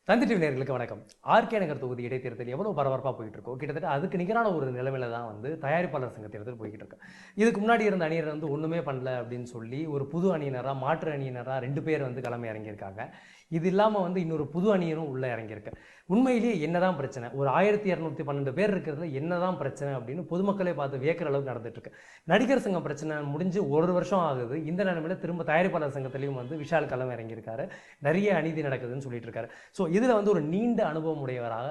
தந்தி TV நேயர்களுக்கு வணக்கம். RK நகர் தொகுதி இடைத்தேர்தல் எவ்வளவு பரபரப்பாக போயிட்டு இருக்கோ, கிட்டத்தட்ட அதுக்கு நிகரான ஒரு நிலைமையில தான் வந்து தயாரிப்பாளர் சங்க தேர்தல் போய்கிட்டு இருக்கு. இதுக்கு முன்னாடி இருந்த அணியர் வந்து ஒண்ணுமே பண்ணல அப்படின்னு சொல்லி ஒரு புது அணியினரா மாற்று அணியினரா 2 பேர் வந்து களம் இறங்கியிருக்காங்க. இது இல்லாம வந்து இன்னொரு புது அணியரும் உள்ள இறங்கியிருக்கு. உண்மையிலேயே என்னதான் பிரச்சனை, ஒரு 1212 பேர் இருக்கிறதுல என்னதான் பிரச்சனை அப்படின்னு பொதுமக்களே பார்த்து வியக்கிற அளவுக்கு நடந்துட்டு இருக்கு. நடிகர் சங்கம் பிரச்சனை முடிஞ்சு 1 வருஷம் ஆகுது. இந்த நிலைமையில திரும்ப தயாரிப்பாளர் சங்கத்திலையும் வந்து விஷால் களம் இறங்கியிருக்காரு. நிறைய அநீதி நடக்குதுன்னு சொல்லிட்டு இருக்காரு. ஸோ இதில் வந்து ஒரு நீண்ட அனுபவம் உடையவராக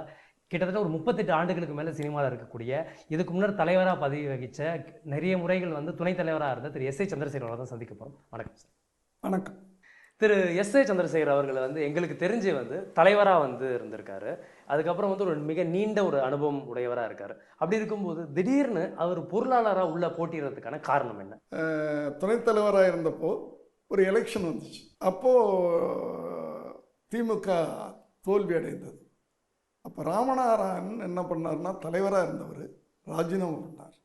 கிட்டத்தட்ட ஒரு 38 ஆண்டுகளுக்கு மேலே சினிமாவில் இருக்கக்கூடிய, இதுக்கு முன்னர் தலைவராக பதவி வகித்த, நிறைய முறைகள் வந்து துணைத் தலைவராக இருந்த திரு எஸ் ஏ சந்திரசேகர் தான் சந்திக்க போகிறோம். வணக்கம் சார். வணக்கம். திரு எஸ் ஏ சந்திரசேகர் அவர்கள் வந்து எங்களுக்கு தெரிஞ்சு வந்து தலைவராக வந்து இருந்திருக்காரு. அதுக்கப்புறம் வந்து ஒரு மிக நீண்ட ஒரு அனுபவம் உடையவராக இருக்காரு. அப்படி இருக்கும்போது திடீர்னு அவர் பொருளாளராக உள்ள போட்டியிடுறதுக்கான காரணம் என்ன? துணைத் தலைவராக இருந்தப்போ ஒரு எலெக்ஷன் வந்துச்சு. அப்போது திமுக தோல்வி அடைந்தது. அப்போ ராமநாராயணன் என்ன பண்ணார்னா, தலைவராக இருந்தவர் ராஜினாமா பண்ணார்.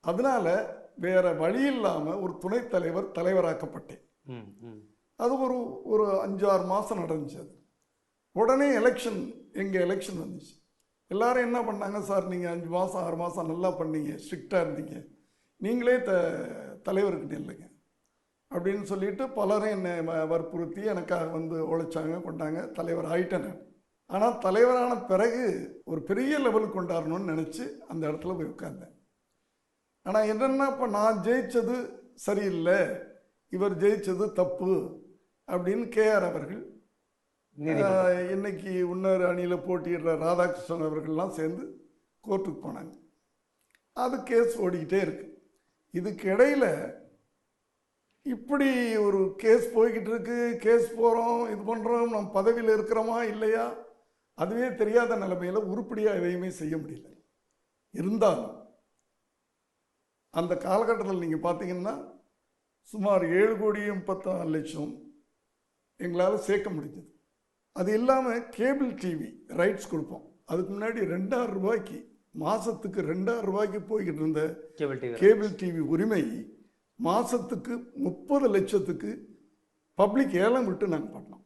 அதனால வேற வழி இல்லாமல் ஒரு துணைத் தலைவர் தலைவராக்கப்பட்டேன். அது ஒரு 5-6 மாதம் நடந்துச்சு. அது உடனே எங்கள் எலெக்ஷன் வந்துச்சு. எல்லாரும் என்ன பண்ணாங்க, சார் நீங்கள் 5 மாதம் 6 மாதம் நல்லா பண்ணீங்க, ஸ்ட்ரிக்டாக இருந்தீங்க, நீங்களே தலைவருக்கு நில்லுங்க அப்படின்னு சொல்லிட்டு பலரும் என்னை வற்புறுத்தி எனக்காக வந்து உழைச்சாங்க, கொண்டாங்க. தலைவர் ஆகிட்டேன் நான். ஆனால் தலைவரான பிறகு ஒரு பெரிய லெவலுக்கு கொண்டாடணும்னு நினச்சி அந்த இடத்துல போய் உட்கார்ந்தேன். ஆனால் என்னென்னா, இப்போ நான் ஜெயித்தது சரியில்லை, இவர் ஜெயித்தது தப்பு அப்படின்னு கேஆர் அவர்கள், இன்னைக்கு இன்னொரு அணியில் போட்டியிடுற ராதாகிருஷ்ணன் அவர்கள்லாம் சேர்ந்து கோர்ட்டுக்கு போனாங்க. அது கேஸ் ஓடிக்கிட்டே இருக்கு. இதுக்கு இடையில இப்படி ஒரு கேஸ் போய்கிட்டு இருக்கு. கேஸ் போகிறோம், இது பண்ணுறோம், நம்ம பதவியில் இருக்கிறோமா இல்லையா அதுவே தெரியாத நிலைமையில் உருப்படியாக எதையுமே செய்ய முடியல. இருந்தாலும் அந்த காலகட்டத்தில் நீங்கள் பார்த்தீங்கன்னா சுமார் 7,34,00,000 எங்களால் சேர்க்க முடிஞ்சது. அது இல்லாமல் கேபிள் டிவி ரைட்ஸ் கொடுப்போம். அதுக்கு முன்னாடி 2,000 ரூபாய்க்கு மாதத்துக்கு 2,000 ரூபாய்க்கு போய்கிட்டு இருந்த கேபிள் டிவி உரிமை மாதத்துக்கு 30 லட்சத்துக்கு பப்ளிக் ஏலம் விட்டு நாங்கள் பண்ணோம்.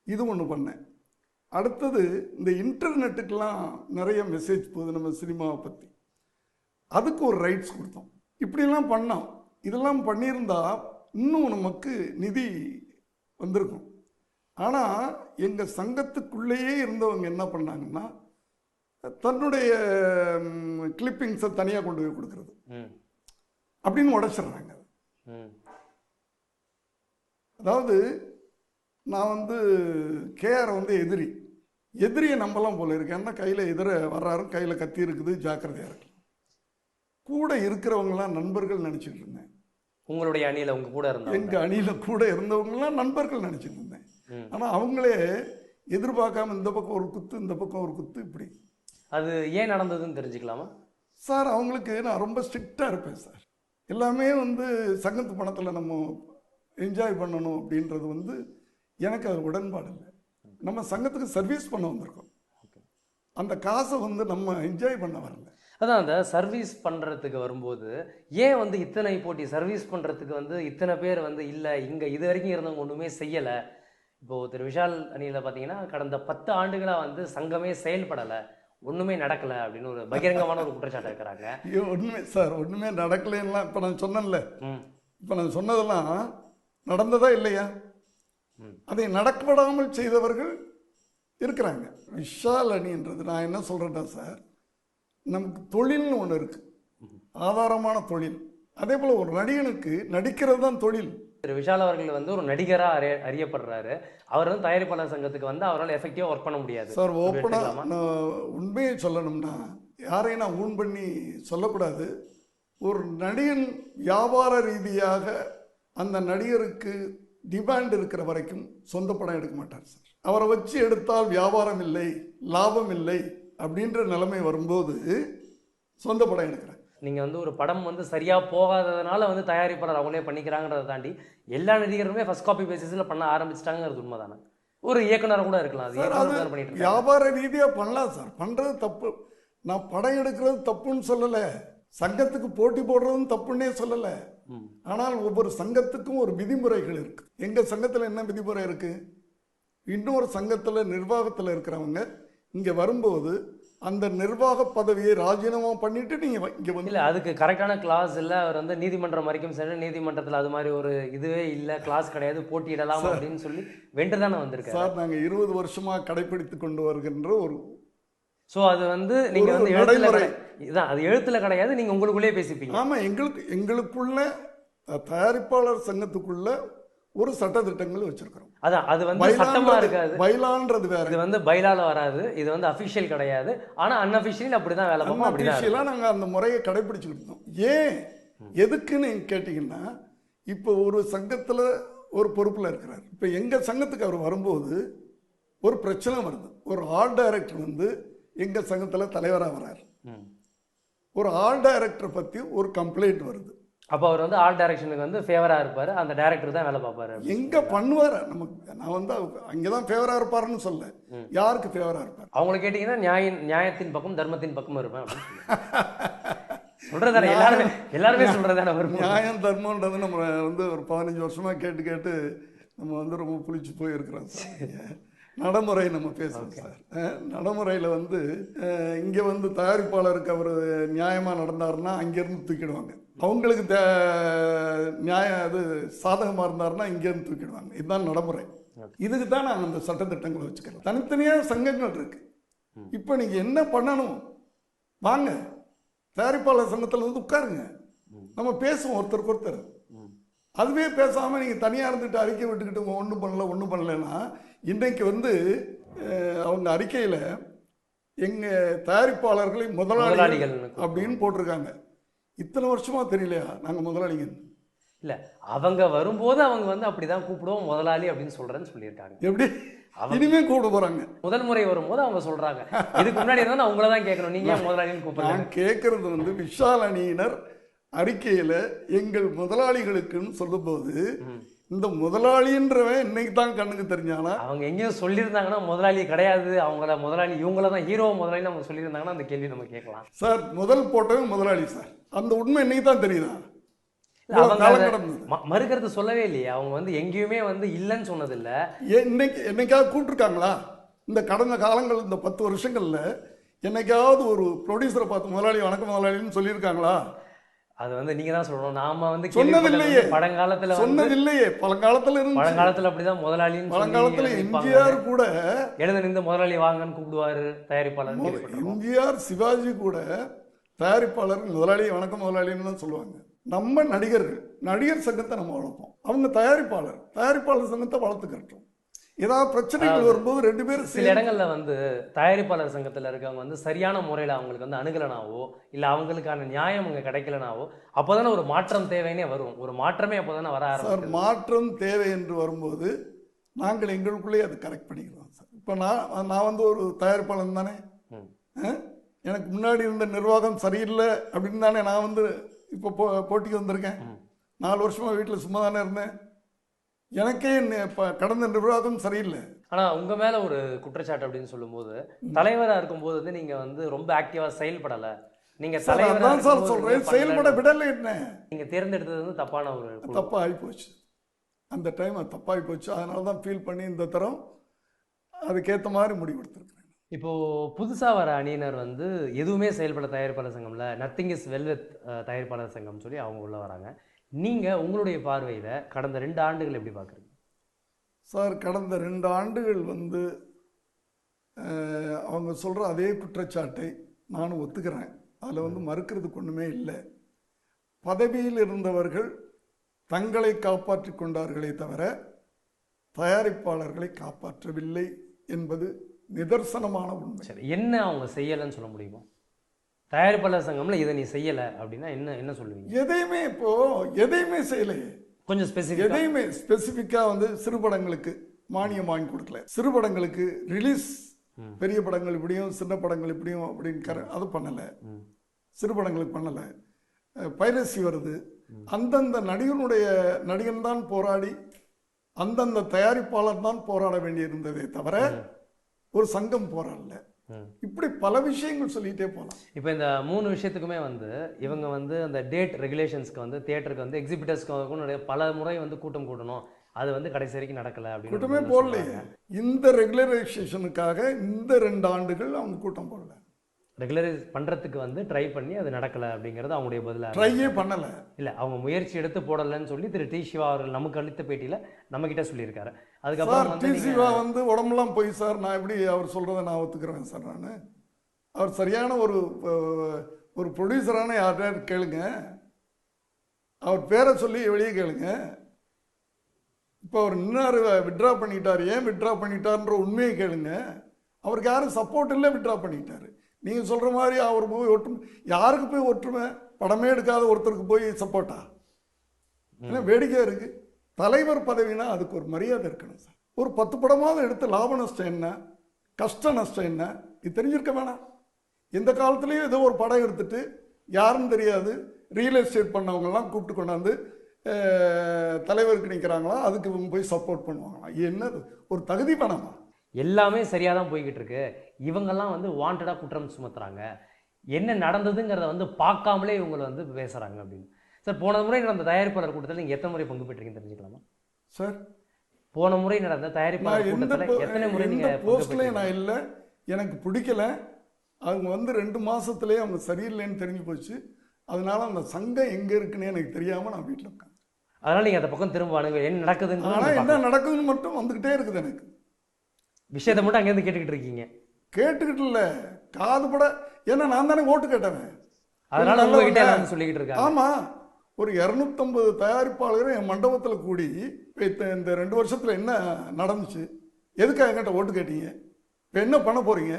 இது ஒன்று பண்ணேன். அடுத்தது இந்த இன்டர்நெட்டுக்கெலாம் நிறைய மெசேஜ் போகுது நம்ம சினிமாவை பற்றி, அதுக்கு ஒரு ரைட்ஸ் கொடுத்தோம். இப்படிலாம் பண்ணோம். இதெல்லாம் பண்ணியிருந்தா இன்னும் நமக்கு நிதி வந்திருக்கும். ஆனால் எங்கள் சங்கத்துக்குள்ளேயே இருந்தவங்க என்ன பண்ணாங்கன்னா, தன்னுடைய கிளிப்பிங்ஸை தனியாக கொண்டு போய் கொடுக்குறது அப்படின்னு உடைச்சிடுறாங்க. அதாவது நான் வந்து கேஆர் வந்து எதிரியை நம்பலாம் போல இருக்கு. ஏன்னா கையில் எதிர வர்றாரு, கையில் கத்தி இருக்குது, ஜாக்கிரதையாக இருக்கு. கூட இருக்கிறவங்களாம் நண்பர்கள் நினச்சிட்டு இருந்தேன். உங்களுடைய அணியில் உங்க கூட இருந்த எங்கள் அணியில் கூட இருந்தவங்களாம் நண்பர்கள் நினச்சிட்டு இருந்தேன். ஆனால் அவங்களே எதிர்பார்க்காம இந்த பக்கம் ஒரு குத்து, இந்த பக்கம் ஒரு குத்து, இப்படி. அது ஏன் நடந்ததுன்னு தெரிஞ்சுக்கலாமா சார்? அவங்களுக்கு நான் ரொம்ப ஸ்ட்ரிக்டாக இருப்பேன் சார். எல்லாமே வந்து சங்கத்து பணத்தில் நம்ம என்ஜாய் பண்ணணும் அப்படின்றது வந்து எனக்கு அது உடன்பாடு இல்லை. நம்ம சங்கத்துக்கு சர்வீஸ் பண்ண வந்திருக்கோம். அந்த காசை வந்து நம்ம என்ஜாய் பண்ண வரல. அதான் அந்த சர்வீஸ் பண்ணுறதுக்கு வரும்போது ஏன் வந்து இத்தனை போட்டி சர்வீஸ் பண்ணுறதுக்கு வந்து இத்தனை பேர் வந்து இல்லை, இங்கே இது வரைக்கும் இருந்தவங்க ஒன்றுமே செய்யலை. இப்போது திரு விஷால் அணியில் பார்த்தீங்கன்னா கடந்த 10 ஆண்டுகளாக வந்து சங்கமே செயல்படலை, ஒன்றுமே நடக்கலை அப்படின்னு ஒரு பகிரங்கமான ஒரு குற்றச்சாட்டு இருக்கிறாங்க. ஒன்றுமே சார், ஒன்றுமே நடக்கலைன்னா இப்போ நான் சொன்னேன்ல, இப்போ நான் சொன்னதெல்லாம் நடந்ததா இல்லையா? அதை நடக்கப்படாமல் செய்தவர்கள் இருக்கிறாங்க. விஷால் அணின்றது நான் என்ன சொல்கிறேன்னா சார், நமக்கு தொழில்னு ஒன்று இருக்குது, ஆதாரமான தொழில். அதே போல் ஒரு நடிகனுக்கு நடிக்கிறது தான் தொழில். திரு விஷால் அவர்கள் வந்து ஒரு நடிகராக அறியப்படுறாரு. அவர் வந்து தயாரிப்பாளர் சங்கத்துக்கு வந்து அவரால் எஃபெக்டிவாக ஒர்க் பண்ண முடியாது சார். ஓப்பனாக நான் உண்மையை சொல்லணும்னா, யாரையும் நான் ஊன் பண்ணி சொல்லக்கூடாது. ஒரு நடிகன் வியாபார ரீதியாக அந்த நடிகருக்கு டிமாண்ட் இருக்கிற வரைக்கும் சொந்த படம் எடுக்க மாட்டார் சார். அவரை வச்சு எடுத்தால் வியாபாரம் இல்லை, லாபம் இல்லை அப்படின்ற நிலைமை வரும்போது சொந்த படம் எடுக்கிறேன். நீங்கள் வந்து ஒரு படம் வந்து சரியாக போகாததுனால வந்து தயாரிப்பாளர் அவங்களே பண்ணிக்கிறாங்கிறத தாண்டி எல்லா நடிகருமே ஃபர்ஸ்ட் காப்பி பேசிஸில் பண்ண ஆரம்பிச்சிட்டாங்கிறது உண்மை தானே? ஒரு இயக்குனர் கூட இருக்கலாம், அது வியாபார ரீதியாக பண்ணலாம் சார். பண்ணுறது தப்பு. நான் படம் எடுக்கிறது தப்புன்னு சொல்லலை, சங்கத்துக்கு போட்டி போடுறதும் தப்புன்னே சொல்லலை. ஆனால் ஒவ்வொரு சங்கத்துக்கும் ஒரு விதிமுறைகள் இருக்கு. எங்கள் சங்கத்தில் என்ன விதிமுறை இருக்கு? இன்னொரு சங்கத்தில் நிர்வாகத்தில் இருக்கிறவங்க இங்கே வரும்போது அந்த நிர்வாக பதவியை ராஜினாமா பண்ணிட்டு நீங்கள் இங்கே வந்து இல்லை அதுக்கு கரெக்டான கிளாஸ் இல்லை. அவர் வந்து நீதிமன்றம் வரைக்கும் சென்று நீதிமன்றத்தில் அது மாதிரி ஒரு இதுவே இல்லை, கிளாஸ் கிடையாது, போட்டியிடலாம் அப்படின்னு சொல்லி வென்று தானே வந்திருக்காரு. சார் நாங்கள் 20 வருஷமாக கடைப்பிடித்து கொண்டு வருகின்ற ஒரு ஸோ அது வந்து நீங்கள் வந்து நடைமுறை இதான், அது எழுத்துல கிடையாது, நீங்கள் உங்களுக்குள்ளேயே பேசிப்பீங்க. ஆமாம், எங்களுக்குள்ள தயாரிப்பாளர் சங்கத்துக்குள்ள ஒரு சட்டத்திட்டங்கள் வச்சிருக்கிறோம். அதான் அது வந்து சட்டமா இருக்காது, பைலான்றது வேற. இது வந்து பைலால வராது, இது வந்து அஃபிஷியல் கிடையாது. ஆனா அன்அஃபிஷியல் அப்படிதான் வேலை பார்ப்போம். அன்அஃபிஷியலாக நாங்கள் அந்த முறையை கடைபிடிச்சுக்கிட்டு இருந்தோம். ஏன் எதுக்குன்னு கேட்டிங்கன்னா, இப்போ ஒரு சங்கத்தில் ஒரு பொறுப்பில் இருக்கிறார். இப்போ எங்கள் சங்கத்துக்கு அவர் வரும்போது ஒரு பிரச்சனை வருது. ஒரு ஆர்ட் டைரக்டர் வந்து எங்கள் சங்கத்தில் தலைவராக வர்றார். ஒரு ஆர்ட் டைரக்டரை பற்றி ஒரு கம்ப்ளைண்ட் வருது. அப்போ அவர் வந்து ஆர்ட் டைரக்ஷனுக்கு வந்து ஃபேவராக இருப்பார், அந்த டைரக்டர் தான் வேலை பார்ப்பாரு. எங்கே பண்ணுவார் நமக்கு, நான் வந்து அங்கே தான் ஃபேவராக இருப்பாருன்னு சொல்ல, யாருக்கு ஃபேவராக இருப்பார் அவங்கள கேட்டிங்கன்னா நியாயத்தின் பக்கம் தர்மத்தின் பக்கம் இருப்பேன் சொல்கிறதானே எல்லாருமே சொல்கிறதானே வரும். நியாயம் தர்மன்றது நம்ம வந்து ஒரு 15 வருஷமாக கேட்டு கேட்டு நம்ம வந்து ரொம்ப புளிச்சு போயிருக்கிறோம் சார். நடைமுறை நம்ம பேசுவோம் சார். நடைமுறையில் வந்து இங்கே வந்து தயாரிப்பாளருக்கு அவர் நியாயமாக நடந்தாருன்னா அங்கேருந்து தூக்கிடுவாங்க. அவங்களுக்கு அது சாதகமாக இருந்தாருன்னா இங்கேருந்து தூக்கிடுவாங்க. இதுதான் நடைமுறை. இதுக்கு தான் நாங்கள் அந்த சட்டத்திட்டங்களை வச்சுக்கிறோம். தனித்தனியாக சங்கங்கள் இருக்கு. இப்போ நீங்கள் என்ன பண்ணணும், வாங்க தயாரிப்பாளர் சங்கத்தில் வந்து உட்காருங்க, நம்ம பேசுவோம் ஒருத்தருக்கு ஒருத்தர். அதுவே பேசாமல் நீங்கள் தனியாக இருந்துட்டு அறிக்கை விட்டுக்கிட்டு ஒன்றும் பண்ணலைன்னா, இன்றைக்கு வந்து அவங்க அறிக்கையில் எங்கள் தயாரிப்பாளர்களை முதலாளிகள் அப்படின்னு போட்டிருக்காங்க. இத்தனை வருஷமாக தெரியலையா நாங்கள் முதலாளிகள்? இல்லை, அவங்க வரும்போது அவங்க வந்து அப்படிதான் கூப்பிடுவோம் முதலாளி அப்படின்னு சொல்கிறேன்னு சொல்லியிருக்காங்க. எப்படி இனிமே கூப்பிட போகிறாங்க? முதல் முறை வரும்போது அவங்க சொல்கிறாங்க. இதுக்கு முன்னாடி இருந்தால் அவங்கள தான் கேட்கணும், நீங்கள் முதலாளின்னு கூப்பிடுறாங்க. நான் கேட்குறது வந்து விஷால் அணியினர் அறிக்கையில் எங்கள் முதலாளிகளுக்குன்னு சொல்லும்போது, இந்த முதலாளின்றவன் இன்னைக்கு தான் கண்ணுக்கு தெரிஞ்சானா? அவங்க எங்கேயும் சொல்லியிருந்தாங்கன்னா முதலாளி கிடையாது, அவங்கள முதலாளி இவங்கள தான் ஹீரோ முதலாளின்னு அவங்க சொல்லியிருந்தாங்கன்னா அந்த கேள்வி நம்ம கேட்கலாம். சார் முதல் போட்டவன் முதலாளி சார், அந்த உண்மை இன்னைக்கு தான் தெரியுதா? மறுக்கிறது சொல்லவே இல்லையே. அவங்க வந்து எங்கேயுமே வந்து இல்லைன்னு சொன்னதில்லை. என்னைக்காவது கூப்பிட்டுருக்காங்களா? இந்த கடந்த காலங்கள் இந்த 10 வருஷங்கள்ல என்னைக்காவது ஒரு ப்ரொடியூசரை பார்த்து முதலாளி வணக்கம் முதலாளின்னு சொல்லியிருக்காங்களா? அது வந்து நீங்க தான் சொல்லணும். நாம வந்து சொன்னதில்லையே. பழங்காலத்துல சொன்னதில்லையே. பழங்காலத்துல அப்படிதான் முதலாளின்னு பழங்காலத்துல எம்ஜிஆர் கூட எழுத நின்று முதலாளி வாங்கன்னு கூப்பிடுவாரு தயாரிப்பாளர். எம்ஜிஆர் சிவாஜி கூட தயாரிப்பாளர் முதலாளி வணக்கம் முதலாளின்னு தான் சொல்லுவாங்க. நம்ம நடிகர் சங்கத்தை நம்ம வளர்ப்போம், அவங்க தயாரிப்பாளர் சங்கத்தை வளர்த்துக்கிறோம். ஏதாவது பிரச்சனைகள் வரும்போது 2 பேரும் சில இடங்கள்ல வந்து தயாரிப்பாளர் சங்கத்துல இருக்கவங்க வந்து சரியான முறையில அவங்களுக்கு வந்து அணுகலனாவோ இல்ல அவங்களுக்கான நியாயம் அங்க கிடைக்கலனாவோ அப்போதானே ஒரு மாற்றம் தேவைன்னே வரும். ஒரு மாற்றமே அப்போதானே வர ஆரம்பிக்கும். மாற்றம் தேவை என்று வரும்போது நாங்கள் எங்களுக்குள்ளேயே அது கரெக்ட் பண்ணிக்கிறோம் சார். இப்போ நான் வந்து ஒரு தயாரிப்பாளர் தானே, எனக்கு முன்னாடி இருந்த நிர்வாகம் சரியில்லை அப்படின்னு தானே நான் வந்து இப்போ போட்டிக்கு வந்திருக்கேன். 4 வருஷமா வீட்டில் சும்மா தானே இருந்தேன். எனக்கே கடந்த நிர்வாகம் சரியில்லை. ஆனா உங்க மேல ஒரு குற்றச்சாட்டு அப்படின்னு சொல்லும்போது, தலைவரா இருக்கும்போது வந்து நீங்க வந்து ரொம்ப ஆக்டிவா செயல்படல. நீங்க தலைவரா சொல்றேன், செயல்பட விடலை. என்ன நீங்க தேர்ந்தெடுத்தது வந்து தப்பான ஒரு தப்பா ஆகி போச்சு. அந்த டைம் அது தப்பாகி போச்சு. அதனால தான் ஃபீல் பண்ணி இந்த தரம் அதுக்கேற்ற மாதிரி முடிவு எடுத்திருக்கிறேன். இப்போ புதுசா வர அணியினர் வந்து எதுவுமே செயல்பட தயாரிப்பாளர் சங்கம்ல நத்திங் இஸ் வெல் வித் தயாரிப்பாளர் சங்கம் சொல்லி அவங்க உள்ள வராங்க. நீங்கள் உங்களுடைய பார்வையில் கடந்த 2 ஆண்டுகள் எப்படி பார்க்குறீங்க சார்? கடந்த 2 ஆண்டுகள் வந்து அவங்க சொல்கிற அதே குற்றச்சாட்டை நானும் ஒத்துக்கிறேன். அதில் வந்து மறுக்கிறதுக்கு ஒன்றுமே இல்லை. பதவியில் இருந்தவர்கள் தங்களை காப்பாற்றி கொண்டார்களே தவிர தயாரிப்பாளர்களை காப்பாற்றவில்லை என்பது நிதர்சனமான உண்மை. சரி, என்ன அவங்க செய்யலைன்னு சொல்ல முடியுமா? தயாரிப்பாளர் சங்கம்ல இதை நீ செய்யல அப்படின்னா என்ன சொல்லுவீங்க? எதையுமே செய்யலையே. கொஞ்சம் எதையுமே ஸ்பெசிஃபிக்காக வந்து சிறுபடங்களுக்கு மானியம் வாங்கி கொடுக்கல. சிறுபடங்களுக்கு ரிலீஸ், பெரிய படங்கள் இப்படியும் சின்ன படங்கள் இப்படியும் அப்படின்னு அது பண்ணலை. சிறுபடங்களுக்கு பண்ணலை. பைரசி வருது. அந்தந்த நடிகன் தான் போராடி, அந்தந்த தயாரிப்பாளர் தான் போராட வேண்டியிருந்ததே தவிர ஒரு சங்கம் போராடல. இப்படி பல விஷயங்கள் சொல்லிட்டே போகலாம். இப்போ இந்த 3 விஷயத்துக்குமே வந்து இவங்க வந்து அந்த டேட் ரெகுலேஷன்ஸ்க்கு வந்து தியேட்டருக்கு வந்து எக்ஸிபிட்டர்ஸ்க்கு பல முறை வந்து கூட்டம் கூட்டணும், அது வந்து கடைசி வரைக்கும் நடக்கல அப்படின்னு கூட்டமே வந்து போடலையே. சொல்றாங்க. இந்த ரெகுலரைசேஷனுக்காக இந்த 2 ஆண்டுகள் அவங்க கூட்டம் போடல. ரெகுலரைஸ் பண்றதுக்கு வந்து ட்ரை பண்ணி அது நடக்கல அப்படிங்கிறது அவங்களுடைய பதிலா ட்ரையே பண்ணல. இல்ல அவங்க முயற்சி எடுத்து போடலன்னு சொல்லி திரு டி சிவா அவர்கள் நமக்கு அளித்த பேட்டியில நம்ம கிட்ட சொல்லியிருக்காரு. அதுக்கப்புறம் சார் வந்து நீங்க டிசிவா வந்து உடம்பெல்லாம் போய் சார், நான் எப்படி அவர் சொல்றதை நான் ஒத்துக்கிறேன் சார். நான் அவர் சரியான ஒரு ப்ரொடியூசரான யார்கிட்ட கேளுங்க, அவர் பேரை சொல்லி வெளியே கேளுங்க. இப்போ அவர் இன்னொரு விட்ரா பண்ணிட்டார், ஏன் விட்ரா பண்ணிட்டார்ன்ற உண்மையை கேளுங்க. அவருக்கு யாரும் சப்போர்ட் இல்லை, விட்ரா பண்ணிட்டாரு. நீங்கள் சொல்கிற மாதிரி அவர் போய் ஒற்றுமை, யாருக்கு போய் ஒற்றுமை? படமே எடுக்காத ஒருத்தருக்கு போய் சப்போர்ட்டா? ஏன்னா வேடிக்கையாக இருக்குது. தலைவர் பதவினா அதுக்கு ஒரு மரியாதை இருக்கணும் சார். ஒரு 10 படமாவது எடுத்து லாப நஷ்டம் என்ன, கஷ்ட நஷ்டம் என்ன, இது தெரிஞ்சிருக்க வேணாம். எந்த காலத்துலேயும் ஏதோ ஒரு படம் எடுத்துட்டு யாருன்னு தெரியாது ரியல் எஸ்டேட் பண்ணவங்கலாம் கூப்பிட்டு கொண்டாந்து தலைவருக்கு நிற்கிறாங்களா, அதுக்கு இவங்க போய் சப்போர்ட் பண்ணுவாங்களா? என்னது ஒரு தகுதி பணமா? எல்லாமே சரியாக தான் போய்கிட்டு இருக்கு. இவங்கெல்லாம் வந்து வாண்டடாக குற்றம் சுமத்துறாங்க. என்ன நடந்ததுங்கிறத வந்து பார்க்காமலே இவங்களை வந்து பேசுகிறாங்க அப்படின்னு. சார் போன முறை நடந்த தயாரிப்பாளர் கூட்டத்தில் நீங்கள் எத்தனை முறை பங்கு பெற்றீங்கன்னு தெரிஞ்சுக்கலாமா சார்? போன முறை நடந்த தயாரிப்பாளர் கூட்டத்தில் எத்தனை முறை நீங்கள் போஸ்ட்லேயே நான் இல்லை, எனக்கு பிடிக்கல. அவங்க வந்து 2 மாசத்துலேயே அவங்க சரியில்லைன்னு தெரிஞ்சு போச்சு. அதனால அந்த சங்கம் எங்கே இருக்குன்னு எனக்கு தெரியாமல் நான் வீட்டில் உட்காந்து. அதனால் நீங்கள் அந்த பக்கம் திரும்ப அணுங்க என்ன நடக்குதுன்னு. ஆனால் என்ன நடக்குதுன்னு மட்டும் வந்துக்கிட்டே இருக்குது. எனக்கு விஷயத்தை மட்டும் அங்கேருந்து கேட்டுக்கிட்டு இருக்கீங்க. கேட்டுக்கிட்டு இல்லை, காதுபட. ஏன்னா நான் தானே ஓட்டு கேட்டவன். அதனால உங்ககிட்ட எல்லாரும் சொல்லிக்கிட்டு இருக்காங்க. ஆமாம், ஒரு 250 தயாரிப்பாளர்கள் என் மண்டபத்தில் கூடி இந்த 2 வருஷத்தில் என்ன நடந்துச்சு, எதுக்காக என்கிட்ட ஓட்டு கேட்டீங்க, இப்போ என்ன பண்ண போறீங்க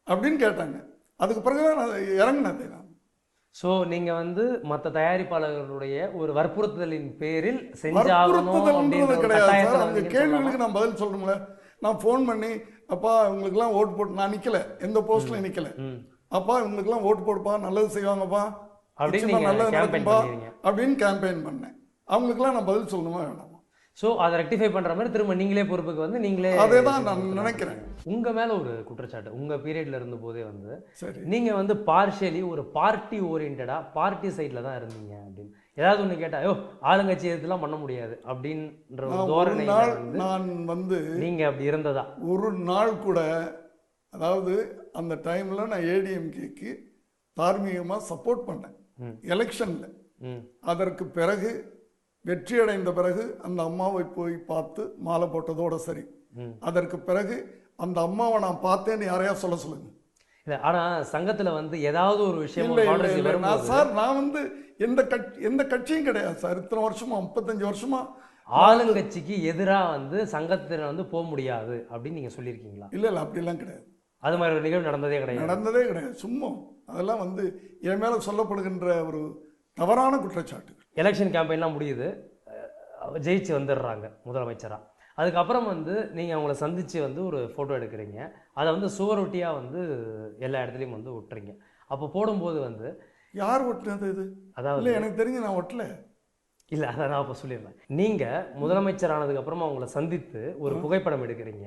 அப்படின்னு கேட்டாங்க. அதுக்கு பிறகுதான் நான் இறங்கினேன். நான் ஸோ நீங்கள் வந்து மற்ற தயாரிப்பாளர்களுடைய ஒரு வற்புறுத்தலின் பேரில் செஞ்சாகணும் கிடையாது. அவங்க கேள்விகளுக்கு நான் பதில் சொல்லணும்ல. நான் ஃபோன் பண்ணி, அப்பா இவங்களுக்குலாம் ஓட்டு போட்டு, நான் நிற்கல, எந்த போஸ்ட்ல நிற்கல, அப்பா இவங்களுக்குலாம் ஓட்டு போடுப்பா, நல்லது செய்வாங்கப்பா, நல்லது நடக்கும்பா அப்படின்னு கேம்பெயின் பண்ணேன். அவங்களுக்குலாம் நான் பதில் சொல்லணுமா வேணாமா? ஸோ அதை ரெக்டிஃபை பண்ணுற மாதிரி திரும்ப நீங்களே பொறுப்புக்கு வந்து நீங்களே. அதே தான் நான் நினைக்கிறேன். உங்கள் மேலே ஒரு குற்றச்சாட்டு உங்கள் பீரியடில் இருந்த போதே வந்து சரி, நீங்கள் வந்து பார்ஷியலி ஒரு பார்ட்டி ஓரியன்டாக பார்ட்டி சைடில் தான் இருந்தீங்க அப்படின்னு. ஏதாவது ஒன்று கேட்டால் ஐயோ ஆளுங்கட்சி இதெல்லாம் பண்ண முடியாது அப்படின்ற ஒரு தோரணை நான் வந்து நீங்கள் அப்படி இருந்ததா? ஒரு நாள் கூட, அதாவது அந்த டைமில் நான் ஏடிஎம்கேக்கு தார்மீகமாக சப்போர்ட் பண்ணேன் எலெக்ஷனில். அதற்கு பிறகு வெற்றி அடைந்த பிறகு அந்த அம்மாவை போய் பார்த்து மாலை போட்டதோட சரி. அதற்கு பிறகு அந்த அம்மாவை நான் பார்த்தேன்னு யாரையா சொல்ல சொல்லுங்க. இல்லை, ஆனால் சங்கத்தில் வந்து ஏதாவது ஒரு விஷயம் சார், நான் வந்து எந்த கட்சியும் கிடையாது சார். இத்தனை வருஷமா 35 வருஷமா ஆளுங்கட்சிக்கு எதிராக வந்து சங்கத்தில் வந்து போக முடியாது அப்படின்னு நீங்கள் சொல்லியிருக்கீங்களா? இல்லை இல்லை, அப்படிலாம் கிடையாது. அது மாதிரி ஒரு நிகழ்வு நடந்ததே கிடையாது. சும்மா அதெல்லாம் வந்து என் மேலே சொல்லப்படுகின்ற ஒரு தவறான குற்றச்சாட்டு. எலெக்ஷன் கேம்பெயின்லாம் முடியுது, ஜெயிச்சு வந்துடுறாங்க முதலமைச்சராக. அதுக்கப்புறம் வந்து நீங்கள் அவங்கள சந்தித்து வந்து ஒரு ஃபோட்டோ எடுக்கிறீங்க. அதை வந்து சுவரொட்டியாக வந்து எல்லா இடத்துலையும் வந்து ஒட்டுறீங்க. அப்போ போடும்போது வந்து யார் ஒட்டுனது இது? அதாவது எனக்கு தெரிஞ்சு நான் ஒட்டல. இல்லை, அதை நான் இப்போ சொல்லிடுறேன். நீங்கள் முதலமைச்சர் ஆனதுக்கப்புறமா அவங்கள சந்தித்து ஒரு புகைப்படம் எடுக்கிறீங்க.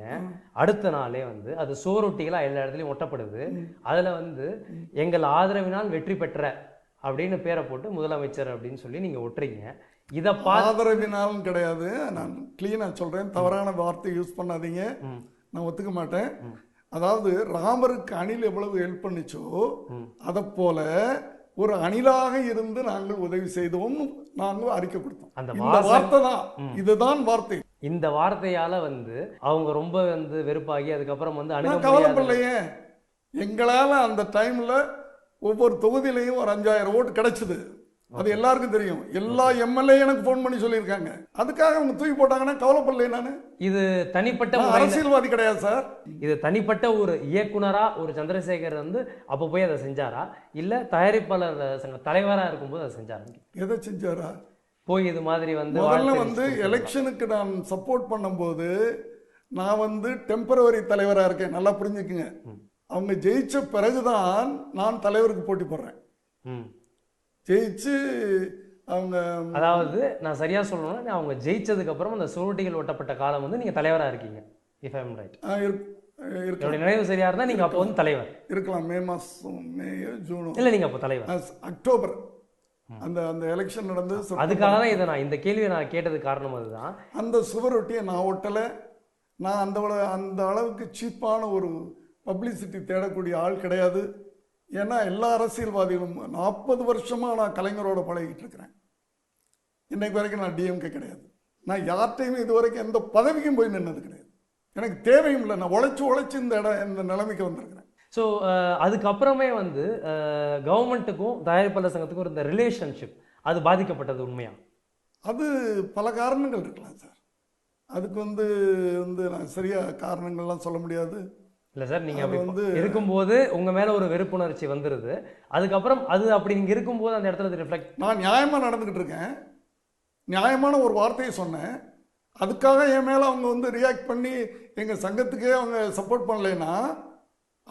அடுத்த நாளே வந்து அது சுவரொட்டிகளாக எல்லா இடத்துலையும் ஒட்டப்படுது. அதில் வந்து எங்கள் ஆதரவினால் வெற்றி பெற்ற அப்படின்னு பேரை போட்டு முதலமைச்சர் அப்படின்னு சொல்லி நீங்கள் ஒட்டுறீங்க. இதை ஆதரவினாலும் கிடையாது, நான் கிளீனாக சொல்கிறேன், தவறான வார்த்தை யூஸ் பண்ணாதீங்க, நான் ஒத்துக்க மாட்டேன். அதாவது ராமருக்கு அணில் எவ்வளவு ஹெல்ப் பண்ணிச்சோ அதை போல ஒரு அணிலாக இருந்து நாங்கள் உதவி செய்தோம், நாங்கள் அறிக்கை கொடுத்தோம். அந்த வார்த்தை தான், இதுதான் வார்த்தை. இந்த வார்த்தையால வந்து அவங்க ரொம்ப வந்து வெறுப்பாகி அதுக்கப்புறம் வந்து கவலைப்படலையே. எங்களால் அந்த டைம்ல ஒவ்வொரு தொகுதியிலையும் ஒரு 5000 ஓட்டு கிடைச்சது. அது எல்லாருக்கும் தெரியும். எல்லா எம்எல்ஏ எனக்கு போன் பண்ணி சொல்லியிருக்காங்க. அதுக்காக அவங்க தூக்கி போட்டாங்கன்னா கவலைப்படல. நான் இது தனிப்பட்ட அரசியல்வாதி கிடையாது சார். இது தனிப்பட்ட ஒரு இயக்குனரா ஒரு சந்திரசேகர் வந்து அப்போ போய் அதை செஞ்சாரா, இல்ல தயாரிப்பாளர் சங்க தலைவரா இருக்கும்போது அதை செஞ்சாரா? எதை செஞ்சாரா? போய் இது மாதிரி வந்து முதல்ல வந்து எலெக்ஷனுக்கு நான் சப்போர்ட் பண்ணும்போது நான் வந்து டெம்பரவரி தலைவரா இருக்கேன், நல்லா புரிஞ்சுக்குங்க. அவங்க ஜெயிச்ச பிறகுதான் நான் தலைவருக்கு போட்டி போடுறேன். ஜெயிச்சு அவங்க, அதாவது நான் சரியா சொல்லணும்னா அவங்க ஜெயிச்சதுக்கு அப்புறம் அந்த சுவரொட்டிகள் ஒட்டப்பட்ட காலம் வந்து நீங்க தலைவரா இருக்கீங்க. If I am right. என்னுடைய நினைவு சரியா இருந்தா நீங்க அப்போ வந்து தலைவர் இருக்கலாம். மே மாசம், மே ஜூன் இல்ல, நீங்க அப்போ தலைவர். அக்டோபர் அந்த அந்த எலெக்ஷன் நடந்து அதுக்காக தான் இதை நான் இந்த கேள்வியை நான் கேட்டது காரணம் அதுதான். அந்த சுவரொட்டியை நான் ஒட்டலை. நான் அந்த அளவுக்கு சீப்பான ஒரு பப்ளிசிட்டி தேடக்கூடிய ஆள் கிடையாது. ஏன்னா எல்லா அரசியல்வாதிகளும் 40 வருஷமாக நான் கலைஞரோட பழகிட்டு இருக்கிறேன். இன்னைக்கு வரைக்கும் நான் டிஎம்கே கிடையாது. நான் யார்கிட்டையும் இது வரைக்கும் எந்த பதவிக்கும் போய் நின்னது கிடையாது. எனக்கு தேவையும் இல்லை. நான் உழைச்சி இந்த நிலைமைக்கு வந்திருக்கிறேன். ஸோ அதுக்கப்புறமே வந்து கவர்மெண்ட்டுக்கும் தயாரிப்பாளர் சங்கத்துக்கும் இந்த ரிலேஷன்ஷிப் அது பாதிக்கப்பட்டது உண்மையா? அது பல காரணங்கள் இருக்கலாம் சார். அதுக்கு வந்து நான் சரியாக காரணங்கள்லாம் சொல்ல முடியாது. இல்லை சார், நீங்கள் வந்து இருக்கும்போது உங்கள் மேலே ஒரு வெறுப்புணர்ச்சி வந்துடுது. அதுக்கப்புறம் அப்படி நீங்கள் இருக்கும்போது அந்த இடத்துல ரிஃப்ளெக்ட். நான் நியாயமாக நடந்துக்கிட்டு இருக்கேன். நியாயமான ஒரு வார்த்தையை சொன்னேன். அதுக்காக என் மேலே அவங்க வந்து ரியாக்ட் பண்ணி எங்கள் சங்கத்துக்கே அவங்க சப்போர்ட் பண்ணலைன்னா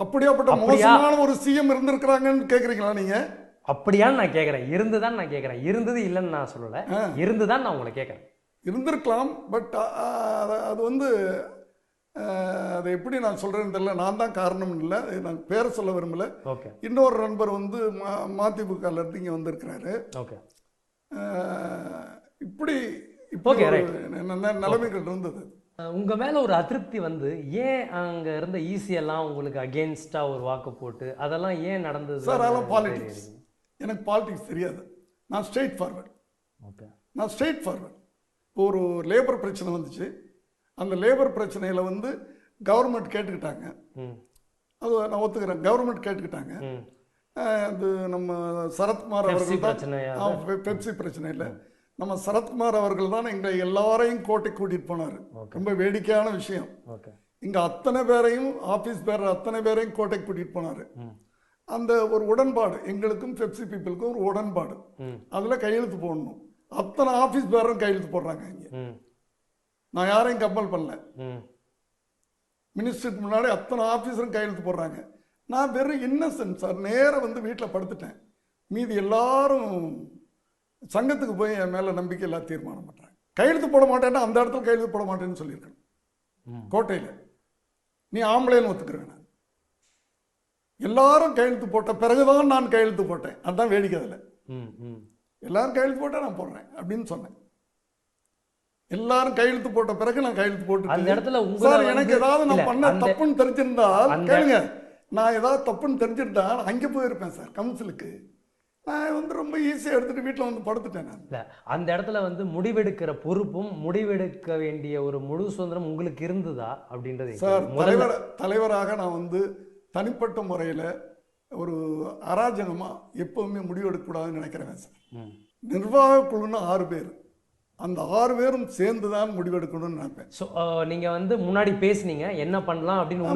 அப்படியாப்பட்ட மோசமான ஒரு சிஎம் இருந்திருக்கிறாங்கன்னு கேட்குறீங்களா நீங்கள்? அப்படியான்னு நான் கேட்குறேன். இருந்துதான் நான் கேட்குறேன். இருந்தது இல்லைன்னு நான் சொல்லலை. இருந்துதான் நான் உங்களை கேட்குறேன். இருந்திருக்கலாம். பட் அது வந்து அதை எப்படி நான் சொல்கிறேன்னு தெரியல. நான் தான் காரணம் இல்லை. நான் பேரை சொல்ல விரும்பல. ஓகே. இன்னொரு நண்பர் வந்து மதிமுகலேருந்து இங்கே வந்திருக்கிறாரு. ஓகே. இப்படி நிலைமைகள் இருந்தது. உங்க மேல ஒரு அதிருப்தி வந்து ஏன் அங்க இருந்த ஈஸியெல்லாம் உங்களுக்கு அகேன்ஸ்டா ஒரு வாக்கு போட்டு அதெல்லாம் ஏன் நடந்தது சார்? அதெல்லாம் பாலிடிக்ஸ். எனக்கு பாலிடிக்ஸ் தெரியாது. நான் ஸ்ட்ரெயிட் ஃபார்வர்ட். ஓகே. நான் ஸ்ட்ரெயிட் ஃபார்வர்ட். ஒரு லேபர் பிரச்சனை வந்துச்சு. அந்த லேபர் பிரச்சனையில் வந்து கவர்மெண்ட் கேட்டுக்கிட்டாங்க. அது நான் ஒத்துக்கிறேன். கவர்மெண்ட் கேட்டுக்கிட்டாங்க. அது நம்ம சரத்குமார் அவர்கள் தான் பெப்சி பிரச்சனை இல்லை, நம்ம சரத்குமார் அவர்கள் தான் எங்களை எல்லாரையும் கோட்டை கூட்டிட்டு போனார். ரொம்ப வேடிக்கையான விஷயம். இங்க அத்தனை பேரையும் ஆபீஸ் பேர் அத்தனை பேரையும் கோட்டை கூட்டிட்டு போனார். அந்த ஒரு உடன்பாடு எங்களுக்கும் பெப்சி பீப்புளுக்கும் ஒரு உடன்பாடு. அதுல கையெழுத்து போடணும். அத்தனை ஆபீஸ் பேரும் கையெழுத்து போடுறாங்க. இங்க நான் யாரையும் கம்பல் பண்ணல. மினிஸ்டருக்கு முன்னாடி அத்தனை ஆபீஸரும் கையெழுத்து போடுறாங்க. நான் வெறும் இன்னசென்ட் சார். நேராக வந்து வீட்டில் படுத்துட்டேன். மீதி எல்லாரும் சங்கத்துக்கு போய் என் மேலே நம்பிக்கை எல்லாம் தீர்மானம் பண்ணுறாங்க. கையெழுத்து போட மாட்டேன்னா அந்த இடத்துல கையெழுத்து போட மாட்டேன்னு சொல்லியிருக்கேன் கோட்டையில். நீ ஆம்பளைன்னு ஒத்துக்கிறேன். நான் எல்லாரும் கையெழுத்து போட்ட பிறகுதான் நான் கையெழுத்து போட்டேன். அதுதான் வேடிக்கை. அதில் எல்லாரும் கையெழுத்து போட்டால் நான் போடுறேன் அப்படின்னு சொன்னேன். எல்லாரும் கையெழுத்து போட்ட பிறகு நான் கையெழுத்து போட்டு அந்த இடத்துல சார் எனக்கு ஏதாவது நான் பண்ண தப்புன்னு தெரிஞ்சிருந்தால் கேளுங்க. நான் ஏதாவது தப்புன்னு தெரிஞ்சிருந்தா அங்கே போயிருப்பேன் சார் கவுன்சிலுக்கு. நான் வந்து ரொம்ப ஈஸியாக எடுத்துட்டு வீட்டில் வந்து படுத்துட்டேன். நான் அந்த இடத்துல வந்து முடிவெடுக்கிற பொறுப்பும் முடிவெடுக்க வேண்டிய ஒரு முழு சுதந்திரம் உங்களுக்கு இருந்ததா அப்படின்றது சார். தலைவராக நான் வந்து தனிப்பட்ட முறையில் ஒரு அராஜகமாக எப்பவுமே முடிவெடுக்கக்கூடாதுன்னு நினைக்கிறேன் சார். நிர்வாக குழுன்னு 6 பேர். அந்த 6 பேரும் சேர்ந்து தான் முடிவெடுக்கணும்னு நினைப்பேன். ஸோ நீங்கள் வந்து முன்னாடி பேசுனீங்க என்ன பண்ணலாம் அப்படின்னு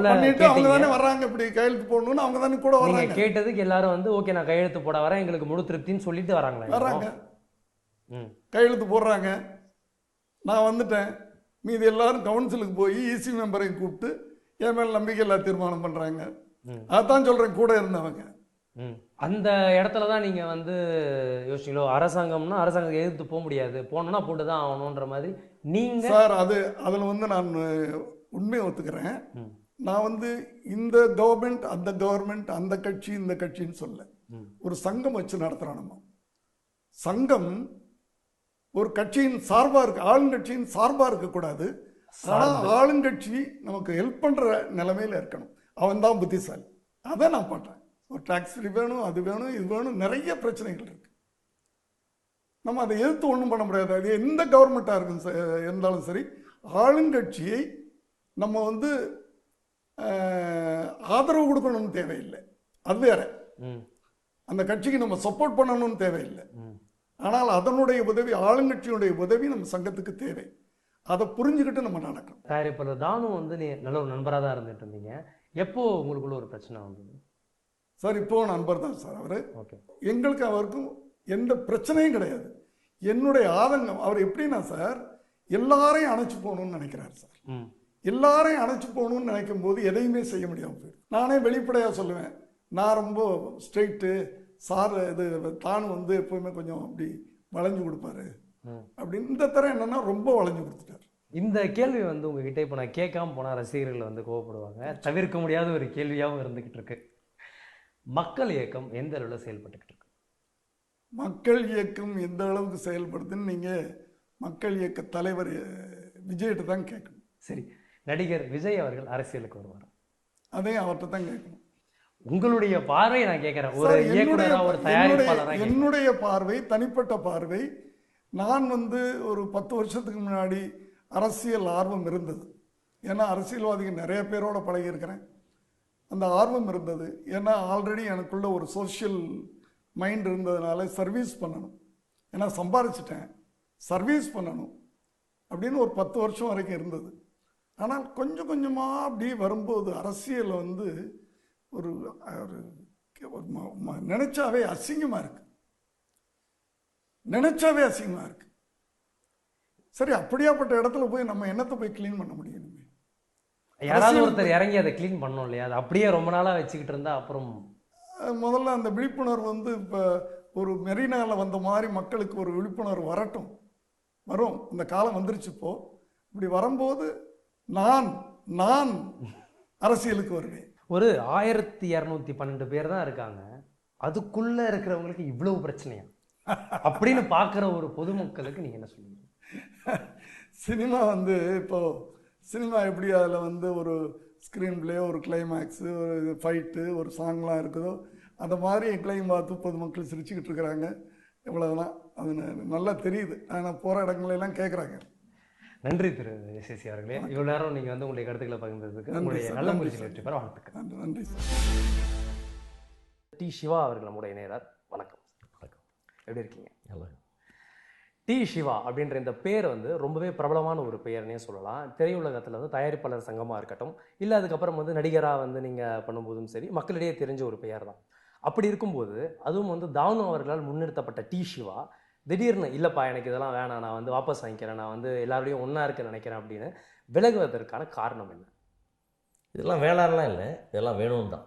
பண்ணிட்டு அவங்க தானே வர்றாங்க. இப்படி கையெழுத்து போடணும்னு அவங்க தானே கூட வராங்க. கேட்டதுக்கு எல்லாரும் வந்து ஓகே நான் கையெழுத்து போட வரேன் எங்களுக்கு முழு திருப்தின்னு சொல்லிட்டு வர்றாங்க. கையெழுத்து போடுறாங்க. நான் வந்துட்டேன். மீதி எல்லாரும் கவுன்சிலுக்கு போய் இசி மெம்பரையும் கூப்பிட்டு என் மேல் நம்பிக்கை எல்லாம் தீர்மானம் பண்ணுறாங்க. அதான் சொல்கிறேன் கூட இருந்தவங்க. அந்த இடத்துல தான் நீங்கள் வந்து யோசிச்சீங்களோ அரசாங்கம்னா அரசாங்கத்தை எதிர்த்து போக முடியாது, போகணுன்னா போட்டு தான் ஆகணுன்ற மாதிரி நீங்கள்? சார் அதில் வந்து நான் உண்மையை ஒத்துக்கிறேன். நான் வந்து இந்த கவர்மெண்ட் அந்த கவர்மெண்ட் அந்த கட்சி இந்த கட்சின்னு சொல்ல. ஒரு சங்கம் வச்சு நடத்துகிறோம். நம்ம சங்கம் ஒரு கட்சியின் சார்பாக இருக்கு, ஆளுங்கட்சியின் சார்பாக இருக்கக்கூடாது. ஆனால் ஆளுங்கட்சி நமக்கு ஹெல்ப் பண்ணுற நிலைமையில் இருக்கணும். அவன் தான் புத்திசாலி. அதை நான் பண்ணுறேன். ஒரு டாக்ஸ் ஃப்ரீ வேணும், அது வேணும், இது வேணும், நிறைய பிரச்சனைகள் இருக்கு. நம்ம அதை எதிர்த்து ஒன்றும் பண்ண முடியாது. அது எந்த கவர்மெண்ட்டாக இருந்தாலும் சரி, ஆளுங்கட்சியை நம்ம வந்து ஆதரவு கொடுக்கணும்னு தேவையில்லை. அது வேற. அந்த கட்சிக்கு நம்ம சப்போர்ட் பண்ணணும்னு தேவையில்லை. ஆனால் அதனுடைய உதவி, ஆளுங்கட்சியுடைய உதவி நம்ம சங்கத்துக்கு தேவை. அதை புரிஞ்சுக்கிட்டு நம்ம நடக்கணும். தயாரிப்பாளர் தானும் வந்து நீ நல்ல ஒரு நண்பராக தான் இருந்துட்டு இருந்தீங்க. எப்போ உங்களுக்குள்ள ஒரு பிரச்சனை வந்தது? சார் இப்போ நண்பர் தான் சார் அவர். எங்களுக்கு அவருக்கும் எந்த பிரச்சனையும் கிடையாது. என்னுடைய ஆதங்கம் அவர் எப்படின்னா சார், எல்லாரையும் அணைச்சு போகணும்னு நினைக்கிறார் சார். எல்லாரையும் அணைச்சு போகணும்னு நினைக்கும் போது எதையுமே செய்ய முடியாமல் போயிடும். நானே வெளிப்படையாக சொல்லுவேன், நான் ரொம்ப ஸ்ட்ரெயிட்டு சார். இது தானும் வந்து எப்பவுமே கொஞ்சம் அப்படி வளைஞ்சு கொடுப்பாரு அப்படின்னு. இந்த தரம் என்னன்னா ரொம்ப வளைஞ்சு கொடுத்துட்டார். இந்த கேள்வி வந்து உங்ககிட்ட இப்போ நான் கேட்காம போனால் ரசிகர்கள் வந்து கோவப்படுவாங்க. தவிர்க்க முடியாத ஒரு கேள்வியாகவும் இருந்துகிட்டு இருக்கு. மக்கள் இயக்கம் எந்த அளவில் செயல்பட்டுக்கிட்டு இருக்கு? மக்கள் இயக்கம் எந்த அளவுக்கு செயல்படுதுன்னு நீங்கள் மக்கள் இயக்க தலைவர் விஜய்கிட்ட தான் கேட்கணும். சரி, நடிகர் விஜய் அவர்கள் அரசியலுக்கு வருவார், அதையும் அவர்கிட்ட தான் கேட்கணும். உங்களுடைய பார்வை நான் கேட்கிறேன், ஒரு சார், இயக்குனரா, ஒரு தயாரிப்பாளரா. என்னுடைய பார்வை, தனிப்பட்ட பார்வை, நான் ஒரு 10 வருஷத்துக்கு முன்னாடி அரசியல் ஆர்வம் இருந்தது. ஏன்னா அரசியல்வாதிகள் நிறைய பேரோட பழகியிருக்கிறேன். அந்த ஆர்வம் இருந்தது. ஏன்னா ஆல்ரெடி எனக்குள்ள ஒரு சோஷியல் மைண்ட் இருந்ததுனால சர்வீஸ் பண்ணணும், ஏன்னா சம்பாதிச்சிட்டேன், சர்வீஸ் பண்ணணும் அப்படின்னு ஒரு 10 வருஷம் வரைக்கும் இருந்தது. ஆனால் கொஞ்சம் கொஞ்சமாக அப்படி வரும்போது அரசியல் ஒரு நினைச்சாவே அசிங்கமாக இருக்கு, நினைச்சாவே அசிங்கமாக இருக்கு. சரி, அப்படியாப்பட்ட இடத்துல போய் நம்ம என்னத்தை போய் க்ளீன் பண்ண முடியும்? யாராவது ஒருத்தர் இறங்கி அதை க்ளீன் பண்ணணும் இல்லையா? அது அப்படியே ரொம்ப நாளாக வச்சுக்கிட்டு இருந்தா அப்புறம் முதல்ல அந்த விழிப்புணர்வு இப்போ ஒரு மெரினாவில் வந்த மாதிரி மக்களுக்கு ஒரு விழிப்புணர்வு வரும். இந்த காலம் வந்துருச்சு. இப்போ இப்படி வரும்போது நான் அரசியலுக்கு வருவேன். ஒரு 1212 பேர் தான் இருக்காங்க, அதுக்குள்ள இருக்கிறவங்களுக்கு இவ்வளவு பிரச்சனையா அப்படின்னு பார்க்குற ஒரு பொதுமக்களுக்கு நீங்க என்ன சொல்லுவீங்க? சினிமா இப்போ சினிமா எப்படி அதில் ஒரு ஸ்க்ரீன் பிளே, ஒரு கிளைமேக்ஸு, ஒரு ஃபைட்டு, ஒரு சாங்லாம் இருக்குதோ அந்த மாதிரி எங்களையும் பார்த்து பொதுமக்கள் சிரிச்சுக்கிட்டு இருக்கிறாங்க. இவ்வளவுதான். அது நல்லா தெரியுது. ஆனால் போகிற இடங்களெல்லாம் கேட்குறாங்க. நன்றி திரு எஸ்எஸ்சி அவர்களே, இவ்வளோ நேரம் நீங்கள் உங்களுடைய கருத்துக்களை பகிர்ந்ததுக்கு உங்களுடைய நல்ல முயற்சி வெற்றி பெற வாழ்த்துக்கள். நன்றி சார். டி சிவா அவர்கள் நம்முடைய நேரார். வணக்கம். வணக்கம். எப்படி இருக்கீங்க? நல்லா. டி சிவா அப்படின்ற இந்த பேர் ரொம்பவே பிரபலமான ஒரு பெயர்னே சொல்லலாம். திரையுலகத்தில் தயாரிப்பாளர் சங்கமாக இருக்கட்டும், இல்லை அதுக்கப்புறம் நடிகராக நீங்கள் பண்ணும்போதும் சரி, மக்களிடையே தெரிஞ்ச ஒரு பெயர் தான். அப்படி இருக்கும்போது அதுவும் தானு அவர்களால் முன்னிறுத்தப்பட்ட டி சிவா திடீர்னு இல்லைப்பா எனக்கு இதெல்லாம் வேணாம், நான் வாபஸ் வாங்கிக்கிறேன், நான் எல்லாரோடையும் ஒன்றா இருக்க நினைக்கிறேன் அப்படின்னு விலகுவதற்கான காரணம் என்ன? இதெல்லாம் வேணாம்லாம் இல்லை, இதெல்லாம் வேணும் தான்.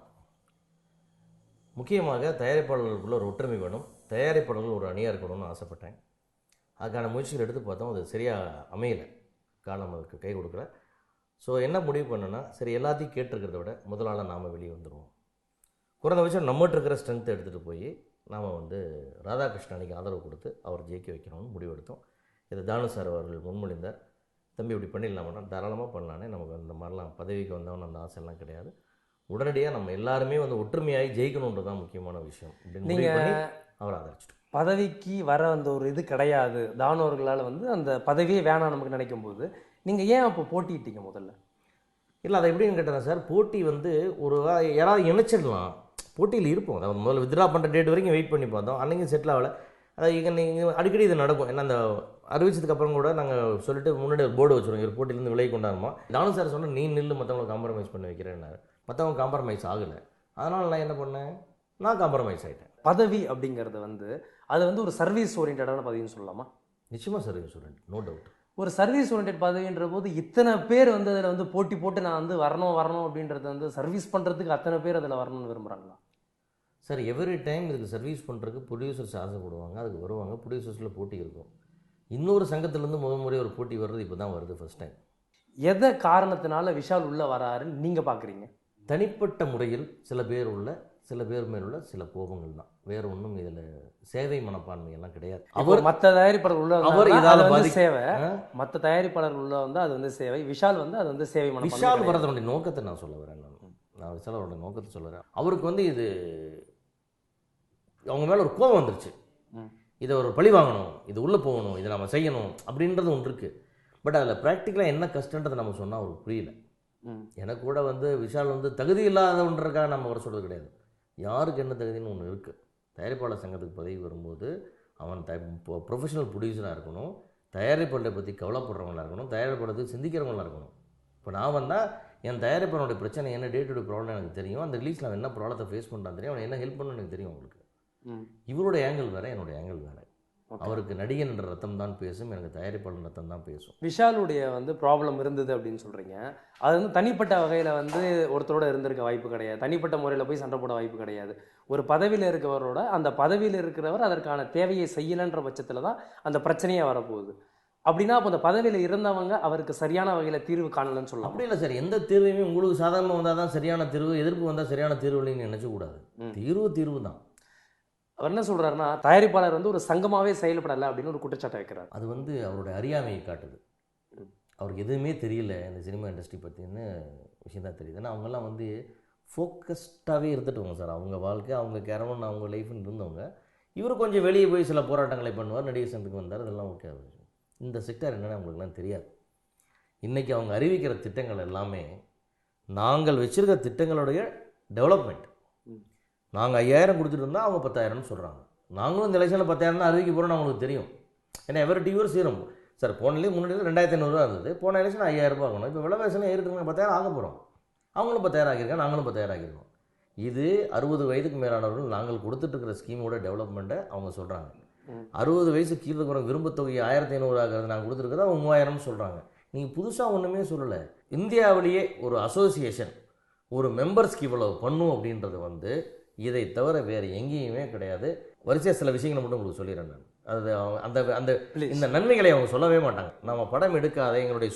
முக்கியமாக தயாரிப்பாளர்களுக்குள்ள ஒரு ஒற்றுமை வேணும், தயாரிப்பாளர்கள் ஒரு அணியாக இருக்கணும்னு ஆசைப்பட்டேன். அதுக்கான முயற்சிகள் எடுத்து பார்த்தோம், அது சரியாக அமையலை, காலம் அதுக்கு கை கொடுக்கல. ஸோ என்ன முடிவு பண்ணேன்னா, சரி எல்லாத்தையும் கேட்டிருக்கிறத விட முதலாள நாம் வெளியே வந்துடுவோம், குறைந்தபட்சம் நம்மகிட்ட இருக்கிற ஸ்ட்ரென்த்தை எடுத்துகிட்டு போய் நாம் ராதாகிருஷ்ணனுக்கு ஆதரவு கொடுத்து அவர் ஜெயிக்க வைக்கணும்னு முடிவெடுத்தோம். இதை தானு சார் அவர்கள் முன்மொழிந்தார். தம்பி இப்படி பண்ணிடலாம்னா தாராளமாக பண்ணலானே, நமக்கு அந்த மாதிரிலாம் பதவிக்கு வந்தவன் அந்த ஆசைலாம் கிடையாது, உடனடியாக நம்ம எல்லாருமே ஒற்றுமையாகி ஜெயிக்கணுன்றது தான் முக்கியமான விஷயம் அப்படின்னு முடிவு பண்ணி அவர் ஆதரிச்சிட்டோம். பதவிக்கு வர ஒரு இது கிடையாது, தானவர்களால் அந்த பதவியே வேணாம் நமக்கு நினைக்கும் போது நீங்கள் ஏன் அப்போ போட்டிட்டீங்க முதல்ல? இல்லை, அதை எப்படின்னு கேட்டேன் சார், போட்டி ஒரு யாராவது இணைச்சிடலாம், போட்டியில் இருப்போம். அதாவது முதல்ல வித்ட்ரா பண்ணுற டேட் வரைக்கும் வெயிட் பண்ணி பார்த்தோம், அன்றைக்கும் செட்டில் ஆகலை. அதாவது நீங்கள் அடிக்கடி இது நடக்கும். ஏன்னா அந்த அறிவிச்சதுக்கப்புறம் கூட நாங்கள் சொல்லிட்டு முன்னாடி ஒரு போர்டு வச்சுருவோம், ஒரு போட்டியிலேருந்து விலகி கொண்டாடுமா. தானு சார் சொன்னால் நீ நில்லு, மற்றவங்களை காம்ப்ரமைஸ் பண்ணி வைக்கிறேன்னாரு. மற்றவங்க காம்ப்ரமைஸ் ஆகலை, அதனால் நான் என்ன பண்ணேன், நான் காம்ப்ரமைஸ் ஆகிட்டேன். பதவி அப்படிங்கிறது அது ஒரு சர்வீஸ் ஓரியன்டான பதவின்னு சொல்லலாமா? நிச்சயமாக சர்வீஸ் ஓரியன்ட், நோ டவுட். ஒரு சர்வீஸ் ஓரியன்ட் பதவின்ற போது இத்தனை பேர் அதில் போட்டி போட்டு நான் வரணும் அப்படின்றது சர்வீஸ் பண்ணுறதுக்கு அத்தனை பேர் அதில் வரணும்னு விரும்புகிறாங்களா? சார், எவ்ரி டைம் இதுக்கு சர்வீஸ் பண்ணுறதுக்கு ப்ரொடியூசர்ஸ் ஆசைப்படுவாங்க, அதுக்கு வருவாங்க, ப்ரொடியூசர்ஸில் போட்டி இருக்கும். இன்னொரு சங்கத்திலேருந்து முறை ஒரு போட்டி வர்றது இப்போ தான் வருது, ஃபஸ்ட் டைம். எதை காரணத்தினால விஷால் உள்ளே வராருன்னு நீங்கள் பார்க்குறீங்க? தனிப்பட்ட முறையில் சில பேர் மேலுள்ள சில கோபங்கள் தான், வேறு ஒன்றும் இதில் சேவை மனப்பான்மை எல்லாம் கிடையாது. அவர் மற்ற தயாரிப்பாளர் உள்ள அவர் இதால் சேவை, மற்ற தயாரிப்பாளர் உள்ள அது சேவை, விஷால் அது சேவை மனப்பான்மை. விஷால் வரதனுடைய நோக்கத்தை நான் சொல்ல வரேன், நான் விஷாலோட நோக்கத்தை சொல்ல வரேன். அவருக்கு இது அவங்க மேலே ஒரு கோபம் வந்துருச்சு, இதை ஒரு பழி வாங்கணும், இது உள்ளே போகணும், இதை நம்ம செய்யணும் அப்படின்றது ஒன்று இருக்குது. பட் அதில் ப்ராக்டிக்கலாக என்ன கஷ்டன்றதை நம்ம சொன்னால் அவருக்கு புரியல. எனக்கு கூட விஷால் தகுதி இல்லாதவன்றக்காக நம்ம வர சொல்கிறது கிடையாது, யாருக்கு என்ன தகுதின்னு ஒன்று இருக்குது. தயாரிப்பாளர் சங்கத்துக்கு பதவி வரும்போது அவன் ப்ரொஃபஷனல் ப்ரொடியூசராக இருக்கணும், தயாரிப்பாளரை பற்றி கவலைப்படுறவங்களாக இருக்கணும், தயாரிப்பாளருக்கு சிந்திக்கிறவங்களாக இருக்கணும். இப்போ நான் வந்தால் என் தயாரிப்பாளனுடைய பிரச்சனை என்ன, டே டு டே ப்ராப்ளம் எனக்கு தெரியும், அந்த ரிலீஸில் அவன் என்ன ப்ராப்ளத்தை ஃபேஸ் பண்ணுறான்னு தெரியும், அவன் என்ன ஹெல்ப் பண்ணணும்னு எனக்கு தெரியும். அவங்களுக்கு இவரோட ஆங்கிள் வேறு, என்னோடய ஆங்கிள் வேறு. அவருக்கு நடிகன் என்ற ரத்தம் தான் பேசும், எனக்கு தயாரிப்பாளர் ரத்தம் தான் பேசும். விஷாலுடைய ப்ராப்ளம் இருந்தது அப்படின்னு சொல்கிறீங்க, அது தனிப்பட்ட வகையில் ஒருத்தரோட இருந்திருக்க வாய்ப்பு கிடையாது, தனிப்பட்ட முறையில் போய் சண்டை போட வாய்ப்பு கிடையாது. ஒரு பதவியில் இருக்கிறவரோட அந்த பதவியில் இருக்கிறவர் அதற்கான தேவையை செய்யலைன்ற பட்சத்தில் தான் அந்த பிரச்சனையே வரப்போகுது. அப்படின்னா அப்போ அந்த பதவியில் இருந்தவங்க அவருக்கு சரியான வகையில் தீர்வு காணலன்னு சொல்லலாம். அப்படி இல்லை சார், எந்த தீர்வையுமே உங்களுக்கு சாதாரணமாக வந்தால் தான் சரியான தீர்வு, எதிர்ப்பு வந்தால் சரியான தீர்வு இல்லைன்னு நினச்சக்கூடாது. தீர்வு தான். அவர் என்ன சொல்றாருன்னா, தயாரிப்பாளர் வந்து ஒரு சங்கமாவே செயல்படலை அப்படின்னு ஒரு குற்றச்சாட்டை வைக்கிறார். அது வந்து அவருடைய அறியாமையை காட்டுது. அவருக்கு எதுவுமே தெரியல இந்த சினிமா இண்டஸ்ட்ரி பற்றின்னு விஷயம் தான் தெரியுது. ஏன்னா அவங்கெல்லாம் வந்து ஃபோக்கஸ்டாகவே இருந்துட்டுவாங்க சார். அவங்க வாழ்க்கை, அவங்க கேரவன், அவங்க லைஃப்னு இருந்தவங்க. இவர் கொஞ்சம் வெளியே போய் சில போராட்டங்களை பண்ணுவார், நடிகர் சங்கத்துக்கு வந்தார், அதெல்லாம் ஓகே. இந்த செக்டார் என்னென்னு அவங்களுக்குலாம் தெரியாது. இன்றைக்கி அவங்க அறிவிக்கிற திட்டங்கள் எல்லாமே நாங்கள் வச்சுருக்க திட்டங்களுடைய டெவலப்மெண்ட். நாங்கள் 5000 கொடுத்துட்டு இருந்தால் அவங்க 10,000 சொல்கிறாங்க. நாங்களும் இந்த எலெக்ஷனில் 10,000 தான் அறிவிக்க போகிறோம்னு அவங்களுக்கு தெரியும். ஏன்னா எவரி டியூர் சீரும் சார். போனலே முன்னாடி 2,500 இருந்தது, போன எலெக்ஷன் 5000 ஆகணும். இப்போ விலைவாசலாம் ஏறிட்டு 10,000 ஆக போகிறோம். அவங்களும் 10,000 ஆகியிருக்காங்க, நாங்களும் 10,000 ஆகியிருக்கோம். இது 60 வயதுக்கு மேலானவர்கள் நாங்கள் கொடுத்துட்ருக்கிற ஸ்கீமோட டெவலப்மெண்ட்டை அவங்க சொல்கிறாங்க. 60 வயசு கீழே இருக்கிற விரும்பத்தொகை 1500 ஆகிறது நாங்கள் கொடுத்துருக்கிறத அவங்க 3000 சொல்கிறாங்க. நீங்கள் புதுசாக ஒன்றுமே சொல்லலை. இந்தியாவிலேயே ஒரு அசோசியேஷன் ஒரு மெம்பர்ஸ்க்கு இவ்வளவு பண்ணும் அப்படின்றது வந்து இதை தவிர வேறு எங்கேயுமே கிடையாது. வரிசையாக சில விஷயங்களை மட்டும் உங்களுக்கு சொல்லிடுறேன் நான். அது அந்த அந்த இந்த நன்மைகளை அவங்க சொல்லவே மாட்டாங்க. நம்ம படம் எடுக்காத எங்களுடைய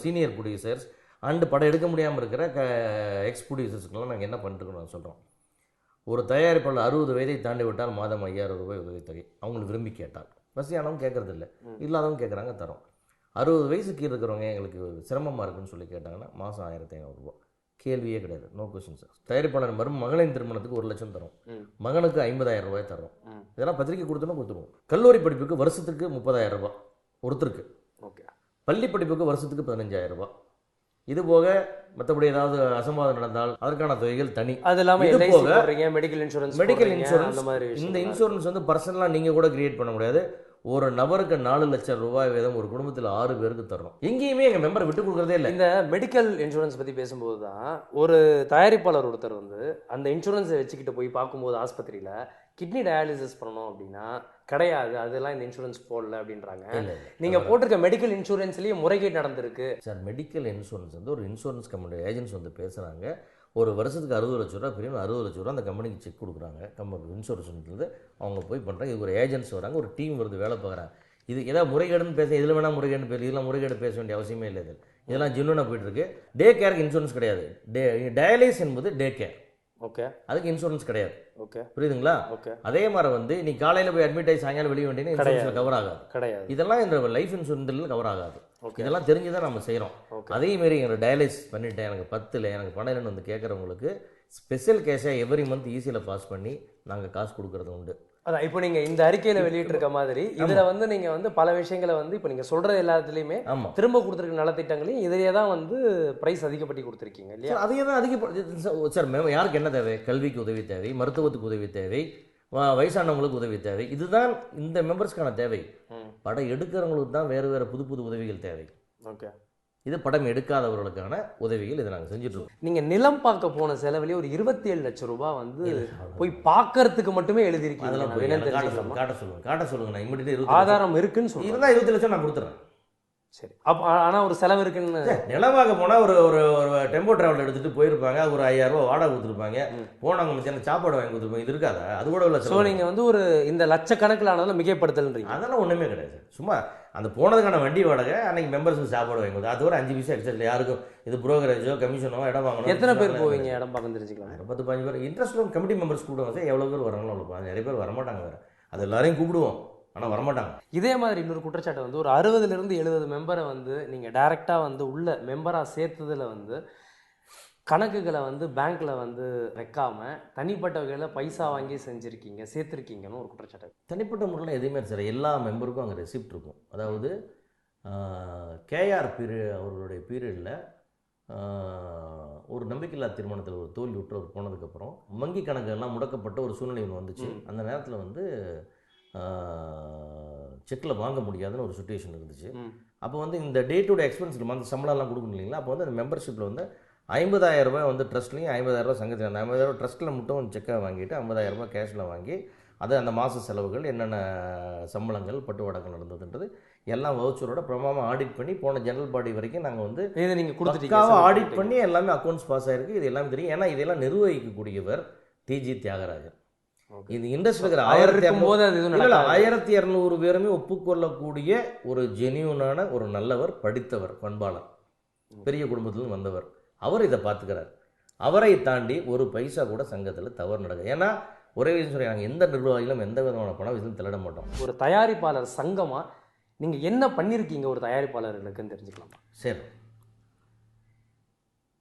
சீனியர் ப்ரொடியூசர்ஸ் அண்டு படம் எடுக்க முடியாமல் இருக்கிற எக்ஸ் ப்ரொடியூசர்ஸ்க்கெல்லாம் நாங்கள் என்ன பண்ணிட்டுருக்கோம் நான் சொல்கிறோம். ஒரு தயாரிப்பாளர் 60 வயதை தாண்டி விட்டால் மாதம் 5000 ரூபாய் உதவித்தொகை அவங்களுக்கு விரும்பி கேட்டால். வசதியானவங்க கேட்குறதில்ல, இல்லாதவங்க கேட்குறாங்க, தரோம். 60 வயசு கீழே இருக்கிறவங்க எங்களுக்கு சிரமமாக இருக்குன்னு சொல்லி கேட்டாங்கன்னா மாதம் 1500 ரூபா. கேள்வியே கிடையாது, நோ கொஸ்டின் சார். தயாரிப்பாளர் மகளின் திருமணத்துக்கு 1 லட்சம் தரோம், மகனுக்கு 50,000 ரூபாய் தரோம். இதெல்லாம் பத்திரிக்கை கொடுத்தோன்னா கொடுத்துருவோம். கல்லூரி படிப்புக்கு வருஷத்துக்கு 30,000 ரூபாய் ஒருத்தருக்கு. ஓகே. பள்ளி படிப்புக்கு வருஷத்துக்கு 15,000 ரூபாய். இது போக மற்றபடி ஏதாவது அசம்பாதம் நடந்தால் அதற்கான தொகைகள் தனி. அது இல்லாமல் மெடிக்கல் இன்சூரன்ஸ் இந்த இன்சூரன்ஸ் வந்து பர்சனலாக நீங்கள் கூட கிரியேட் பண்ண முடியாது. ஒரு நபருக்கு 4 லட்சம் ரூபாய் வீதம் ஒரு குடும்பத்தில் 6 பேருக்கு தர்றோம். எங்கேயுமே எங்கள் மெம்பரை விட்டு கொடுக்குறதே இல்லை. இந்த மெடிக்கல் இன்சூரன்ஸ் பற்றி பேசும்போது தான் ஒரு தயாரிப்பாளர் ஒருத்தர் வந்து அந்த இன்சூரன்ஸை வச்சுக்கிட்டு போய் பார்க்கும்போது ஆஸ்பத்திரியில் கிட்னி டயாலிசிஸ் பண்ணணும் அப்படின்னா கிடையாது, அதெல்லாம் இந்த இன்சூரன்ஸ் போடல அப்படின்றாங்க. நீங்கள் போட்டிருக்க மெடிக்கல் இன்சூரன்ஸ்லேயே முறைகேடு நடந்திருக்கு சார். மெடிக்கல் இன்சூரன்ஸ் வந்து ஒரு இன்சூரன்ஸ் கம்பெனி ஏஜென்ட்ஸ் வந்து பேசுகிறாங்க. ஒரு வருஷத்துக்கு 60 லட்ச ரூபா பிரியும், 60 லட்ச ரூபா அந்த கம்பெனிக்கு செக் கொடுக்குறாங்க. இன்சூரன்ஸ்ன்றது அவங்க போய் பண்ணுறாங்க. இது ஒரு ஏஜென்ட்ஸ் வராங்க, ஒரு டீம் வருது, வேலை பார்க்குறாங்க. இது ஏதாவது முறைகேடுன்னு பேச, இதில் வேணால் முறைகேடு பேர், இதெல்லாம் முறைகேடு பேச வேண்டிய அவசியமே இல்லை. இதெல்லாம் ஜென்னுனாக போயிட்டுருக்கு. டே கேருக்கு இன்சூரன்ஸ் கிடையாது. டயாலிஸ் என்பது டே கேர். ஓகே. அதுக்கு இன்சூரன்ஸ் கிடையாது. ஓகே, புரியுதுங்களா? ஓகே. அதே மாதிரி வந்து நீ காலையில் போய் அட்மிட் ஆகி சாயங்காலம் வெளியே வேண்டியது இன்சூரன்ஸில் கவர் ஆகாது. கிடையாது. இதெல்லாம் இந்த லைஃப் இன்சூரன்ஸில் கவர் ஆகாது. இதெல்லாம் தெரிஞ்சுதான் நம்ம செய்கிறோம். அதே மாதிரி எனக்கு டயாலிஸ் பண்ணிவிட்டேன், எனக்கு 10 எனக்கு 12 வந்து கேட்குறவங்களுக்கு ஸ்பெஷல் கேஷாக எவ்ரி மந்த் ஈஸியில் பாஸ் பண்ணி நாங்கள் காசு கொடுக்குறது உண்டு. அதான் இப்போ நீங்கள் இந்த அறிக்கையில் வெளியிட்டிருக்க மாதிரி இதில் வந்து நீங்கள் வந்து பல விஷயங்களை வந்து இப்போ நீங்கள் சொல்கிற எல்லாத்துலேயுமே திரும்ப கொடுத்துருக்க நலத்திட்டங்களையும் இதையே தான் வந்து ப்ரைஸ் அதிகப்படுத்தி கொடுத்துருக்கீங்க இல்லையா? அதையே தான் சார். யாருக்கு என்ன தேவை? கல்விக்கு உதவி தேவை, மருத்துவத்துக்கு உதவி தேவை, வயசானவங்களுக்கு உதவி தேவை. இதுதான் இந்த மெம்பர்ஸ்க்கான தேவை. படம் எடுக்கிறவங்களுக்கு தான் வேறு வேறு புது புது உதவிகள் தேவை. ஓகே. இது படம் எடுக்காதவர்களுக்கான உதவிகள் இதை நாங்கள் செஞ்சுட்டு இருக்கோம். நீங்கள் நிலம் பார்க்க போன செலவுலேயே ஒரு 27 லட்சம் ரூபாய் வந்து போய் பார்க்கறதுக்கு மட்டுமே எழுதியிருக்கீங்க. அதெல்லாம் காட்ட சொல்லுங்க. நான் இமிடியேட் ஆதாரம் இருக்குன்னு சொல்லி இருந்தால் 27 லட்சம் நான் கொடுத்துறேன். சரி. அப்போ ஆனால் ஒரு செலவு இருக்குன்னு நிலமாக போனால் ஒரு டெம்போ டிராவல் எடுத்துகிட்டு போயிருப்பாங்க. ஒரு 5000 ரூபா வாடகை கொடுத்துருப்பாங்க. போனவங்க மத்தியான சாப்பாடு வாங்கி கொடுத்துருப்பாங்க. இது இருக்காதா? அது கூட இல்லை. ஸோ நீங்கள் வந்து ஒரு இந்த லட்சக்கணக்கில் ஆனாலும் மிகைப்படுத்தல்ன்றீங்க. அதெல்லாம் ஒன்றுமே கிடையாது. சும்மா அந்த போனதுக்கான வண்டி வாடகை, அன்றைக்கி மெம்பர்ஸுக்கு சாப்பாடு வாங்கி கொடுத்து அது ஒரு 5 பைசா எக்ஸ்ட்ரா. யாருக்கும் இது புரோக்கரேஜோ கமிஷனோ இடம் வாங்கணும். எத்தனை பேர் போவீங்க இடம் பார்க்க தெரிஞ்சுக்கலாம்? 10-15 பேர். இன்ட்ரெஸ்ட்டும் கமிட்டி மெம்பர்ஸ் கூப்பிடுவாங்க சார். எவ்வளோ பேர் வராங்களோ அவ்வளோ. நிறைய பேர் வரமாட்டாங்க வேறு. அது எல்லாரையும் கூப்பிடுவோம், ஆனால் வரமாட்டாங்க. இதே மாதிரி இன்னொரு குற்றச்சாட்டை வந்து ஒரு 60லேருந்து 70 மெம்பரை வந்து நீங்கள் டைரெக்டாக வந்து உள்ள மெம்பராக சேர்த்ததில் வந்து கணக்குகளை வந்து பேங்க்கில் வந்து வைக்காமல் தனிப்பட்ட வகையில் பைசா வாங்கி சேர்த்துருக்கீங்கன்னு ஒரு குற்றச்சாட்டு. தனிப்பட்ட முறையில் எதுவுமே சார். எல்லா மெம்பருக்கும் அங்கே ரெசிப்ட் இருக்கும். அதாவது கேஆர் அவர்களுடைய பீரியடில் ஒரு நம்பிக்கையில்லா திருமணத்தில் ஒரு தோல்வி விட்டு போனதுக்கப்புறம் வங்கி கணக்கெல்லாம் முடக்கப்பட்ட ஒரு சூழ்நிலை ஒன்று வந்துச்சு. அந்த நேரத்தில் வந்து செக்கில் வாங்க முடியாதுன்னு ஒரு சுச்சுவேஷன் இருந்துச்சு. அப்போ வந்து இந்த டே டு டே எக்ஸ்பென்ஸுக்கு வந்து சம்பளம்லாம் கொடுக்கணும் இல்லைங்களா? அப்போ வந்து அந்த மெம்பர்ஷிப்பில் வந்து 50,000 ரூபாய் வந்து ட்ரஸ்ட்லையும் 50,000 ரூபாய் சங்கத்தில், அந்த 50,000 ரூபாய் ட்ரஸ்ட்டில் மட்டும் செக்கை வாங்கிட்டு 50,000 ரூபாய் கேஷில் வாங்கி அது அந்த மாத செலவுகள் என்னென்ன சம்பளங்கள் பட்டுவாடங்கள் நடந்ததுன்றது எல்லாம் வவுச்சரோட பிரமாதமாக ஆடிட் பண்ணி போன ஜெனரல் பாடி வரைக்கும் நாங்கள் வந்து இதை நீங்கள் கொடுத்துட்டீங்க. ஆடிட் பண்ணி எல்லாமே அக்கௌண்ட்ஸ் பாஸ் ஆகிருக்கு. இது எல்லாம் தெரியும். ஏன்னா இதெல்லாம் நிர்வகிக்கக்கூடியவர் டிஜி தியாகராஜன். இந்த இண்டஸ்ட்ரி இருக்கிற 1200 பேருமே ஒப்புக்கொள்ளக்கூடிய ஒரு ஜெனியூனான ஒரு நல்லவர், படித்தவர், பண்பாளர், பெரிய குடும்பத்திலிருந்து வந்தவர். அவர் இதை பார்த்துக்கிறார். அவரை தாண்டி ஒரு பைசா கூட சங்கத்தில் தவறு நடக்குது. ஏன்னா ஒரே விஷயம் சொல்லி நாங்கள் எந்த நிர்வாகிகளும் எந்த விதமான பண விஷயம் தலையிட மாட்டோம். ஒரு தயாரிப்பாளர் சங்கமா நீங்க என்ன பண்ணிருக்கீங்க ஒரு தயாரிப்பாளர்களுக்குன்னு தெரிஞ்சுக்கலாமா? சரி,